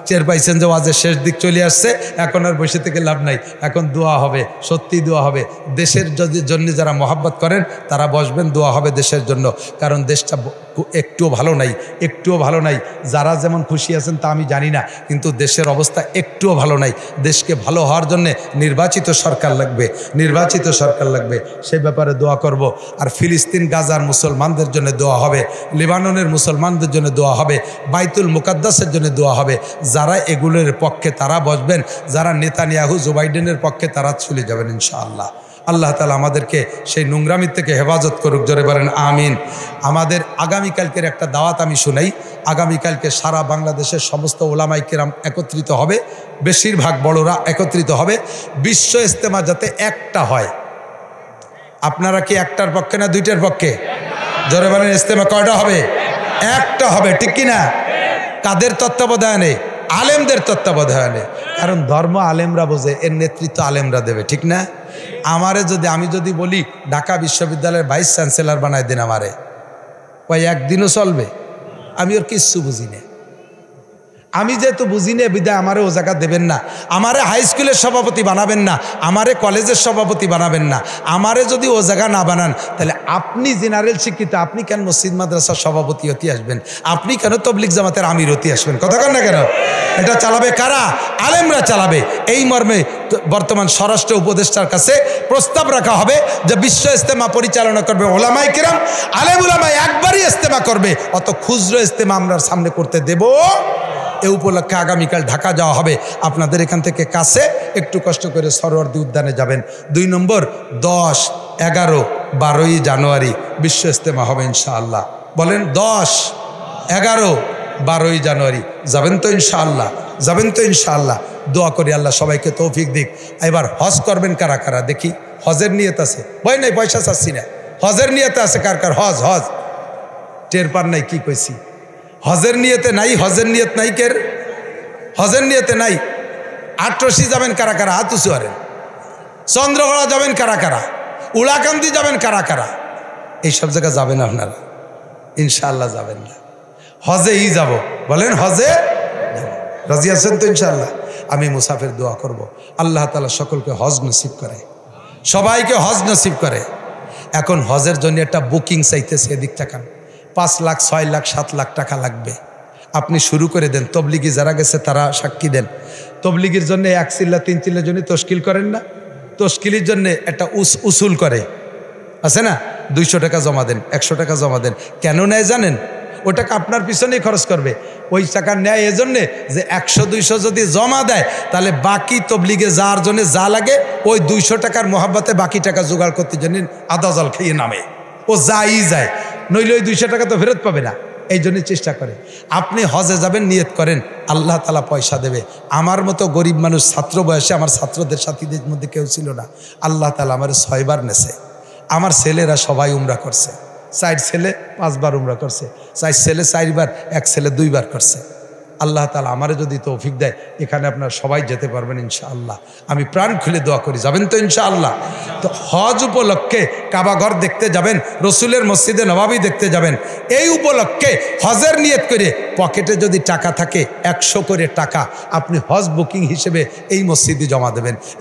টের পাইছেন যে ওয়াজের শেষ দিক চলে আসছে, এখন আর বসে থেকে লাভ নাই, এখন দোয়া হবে, সত্যি দোয়া হবে। দেশের জন্য যারা মহাব্বত করেন তারা বসবেন, দোয়া হবে দেশের জন্য, কারণ দেশটা একটুও ভালো নাই, একটুও ভালো নাই। যারা যেমন খুশি আছেন তা আমি জানি না, কিন্তু দেশের অবস্থা একটুও ভালো নাই। দেশকে ভালো হওয়ার জন্যে নির্বাচিত সরকার লাগবে, নির্বাচিত সরকার লাগবে, সে ব্যাপারে দোয়া করব। আর ফিলিস্তিন গাজার মুসলমানদের জন্য দোয়া হবে, লেবাননের মুসলমানদের জন্য দোয়া হবে, বাইতুল মুকাদ্দাসের জন্য দোয়া হবে। যারা এগুলোর পক্ষে তারা বসবেন, যারা নেতানিয়াহু জো বাইডেনের পক্ষে তারা চলে যাবেন ইনশাআল্লাহ। আল্লাহ তাআলা আমাদেরকে সেই নোংরামি থেকে হেফাজত করুক, জোরে বলেন আমিন। আমাদের আগামীকালকের একটা দাওয়াত আমি শুনাই। আগামীকালকে সারা বাংলাদেশের সমস্ত ওলামায়ে কেরাম একত্রিত হবে, বেশিরভাগ বড়রা একত্রিত হবে। বিশ্ব ইজতেমা যাতে একটা হয়। আপনারা কি একটার পক্ষে না দুইটার পক্ষে? জোরে বলেন ইজতেমা কয়টা হবে? একটা হবে, ঠিক কিনা? কাদের তত্ত্বাবধানে? আলেমদের তত্ত্বাবধানে। কারণ ধর্ম আলেমরা বোঝে, এর নেতৃত্ব আলেমরা দেবে, ঠিক না? আমি যদি বলি ঢাকা বিশ্ববিদ্যালয়ের ভাইস চ্যান্সেলর বানায় দিন, আমারে ওই একদিনও চলবে? আমি ওর কিচ্ছু বুঝি না। আমি যেহেতু বুঝি না বিদায় আমারে ও জায়গা দেবেন না। আমারে হাই স্কুলের সভাপতি বানাবেন না, আমারে কলেজের সভাপতি বানাবেন না। আমারে যদি ও জায়গা না বানান, তাহলে আপনি জেনারেল শিক্ষিত, আপনি কেন মসজিদ মাদ্রাসার সভাপতি হতে আসবেন? আপনি কেন তবলিগ জামাতের আমির হতে আসবেন? কথা কন না কেন? এটা চালাবে কারা? আলেমরা চালাবে। এই মর্মে বর্তমান স্বরাষ্ট্র উপদেষ্টার কাছে প্রস্তাব রাখা হবে যে বিশ্ব ইজতেমা পরিচালনা করবে ওলামায়ে কেরাম। আলেম উলামা একবারই ইজতেমা করবে, অত খুচরো ইজতেমা আমরা সামনে করতে দেব। এ উপলক্ষে আগামীকাল ঢাকা যাওয়া হবে। আপনাদের এখান থেকে কাছে, একটু কষ্ট করে সরোয়ার্দী উদ্যানে যাবেন। 2 নম্বর 10, 11, 12ই জানুয়ারি বিশ্ব ইজতেমা হবে ইনশাআল্লাহ। বলেন 10, 11, 12ই জানুয়ারি যাবেন তো ইনশাআল্লাহ? যাবেন তো ইনশাআল্লাহ? দোয়া করি আল্লাহ সবাইকে তৌফিক দিক। এবার হজ করবেন কারা কারা দেখি? হজের নিয়ত আছে? ভয় নাই, পয়সা চাচ্ছি না। হজের নিয়তে আছে কার কার? হজ হজ টের পার নাই কি কইছি? হজের নিয়তে নাই, হজের নিয়ত নাই কের? হজের নিয়তে নাই। আটরশি যাবেন কারা কারা? হাত উঁচু করেন। চন্দ্রগড়া যাবেন কারা কারা? উলাকান্দি যাবেন কারা কারা? এইসব জায়গা যাবেন আপনারা? ইনশাআল্লাহ যাবেন না, হজেই যাব। বলেন হজে রাজি আছেন তো ইনশাআল্লাহ? আমি মুসাফির দোয়া করব, আল্লাহ তাআলা সকলকে হজ নসিব করে, সবাইকে হজ নসিব করে। এখন হজের জন্য একটা বুকিং চাইতেছে, এদিক টাকান 5 লাখ, 6 লাখ, 7 লাখ টাকা লাগবে। আপনি শুরু করে দেন। তবলিগি যারা গেছে তারা সাক্ষী দেন। তবলিগির জন্য 1 চিল্লা 3 চিল্লার জন্য তশকিল করেন না? তশকিলের জন্য একটা উসুল করে, আছে না? 200 টাকা জমা দেন, 100 টাকা জমা দেন। কেন নেয় জানেন? ওই টাকা আপনার পিছনেই খরচ করবে। ওই টাকা নেয় এজন্যে যে 100-200 যদি জমা দেয়, তাহলে বাকি তবলিগে যাওয়ার জন্য যা লাগে ওই 200 টাকার মহাব্বতে বাকি টাকা জোগাড় করতে জন্য আদা জল খেয়ে নামে, ও যাই যায়। নইলে ওই 200 টাকা তো ফেরত পাবে না। এই জন্যই চেষ্টা করে। আপনি হজে যাবেন, নিয়ত করেন, আল্লাহ তাআলা পয়সা দেবে। আমার মতো গরিব মানুষ, ছাত্র বয়সে আমার ছাত্রদের সাথীদের মধ্যে কেউ ছিল না। আল্লাহ তাআলা আমার 6 বার নেছে। আমার ছেলেরা সবাই উমরা করছে। 4 ছেলে 5 বার উমরা করছে, 4 ছেলে 4 বার, 1 ছেলে 2 বার করছে। আল্লাহ তাআলা আমারে যদি তৌফিক দেয়, এখানে আপনারা সবাই যেতে পারবেন ইনশাআল্লাহ। আমি প্রাণ খুলে দোয়া করি, যাবেন তো ইনশাআল্লাহ? তো হজ উপলক্ষে কাবাঘর দেখতে যাবেন, রসুলের মসজিদে নবাবী দেখতে যাবেন। এই উপলক্ষে হজের নিয়ত করে পকেটে যদি টাকা থাকে 100 করে টাকা আপনি হজ বুকিং হিসেবে এই মসজিদে জমা দেবেন।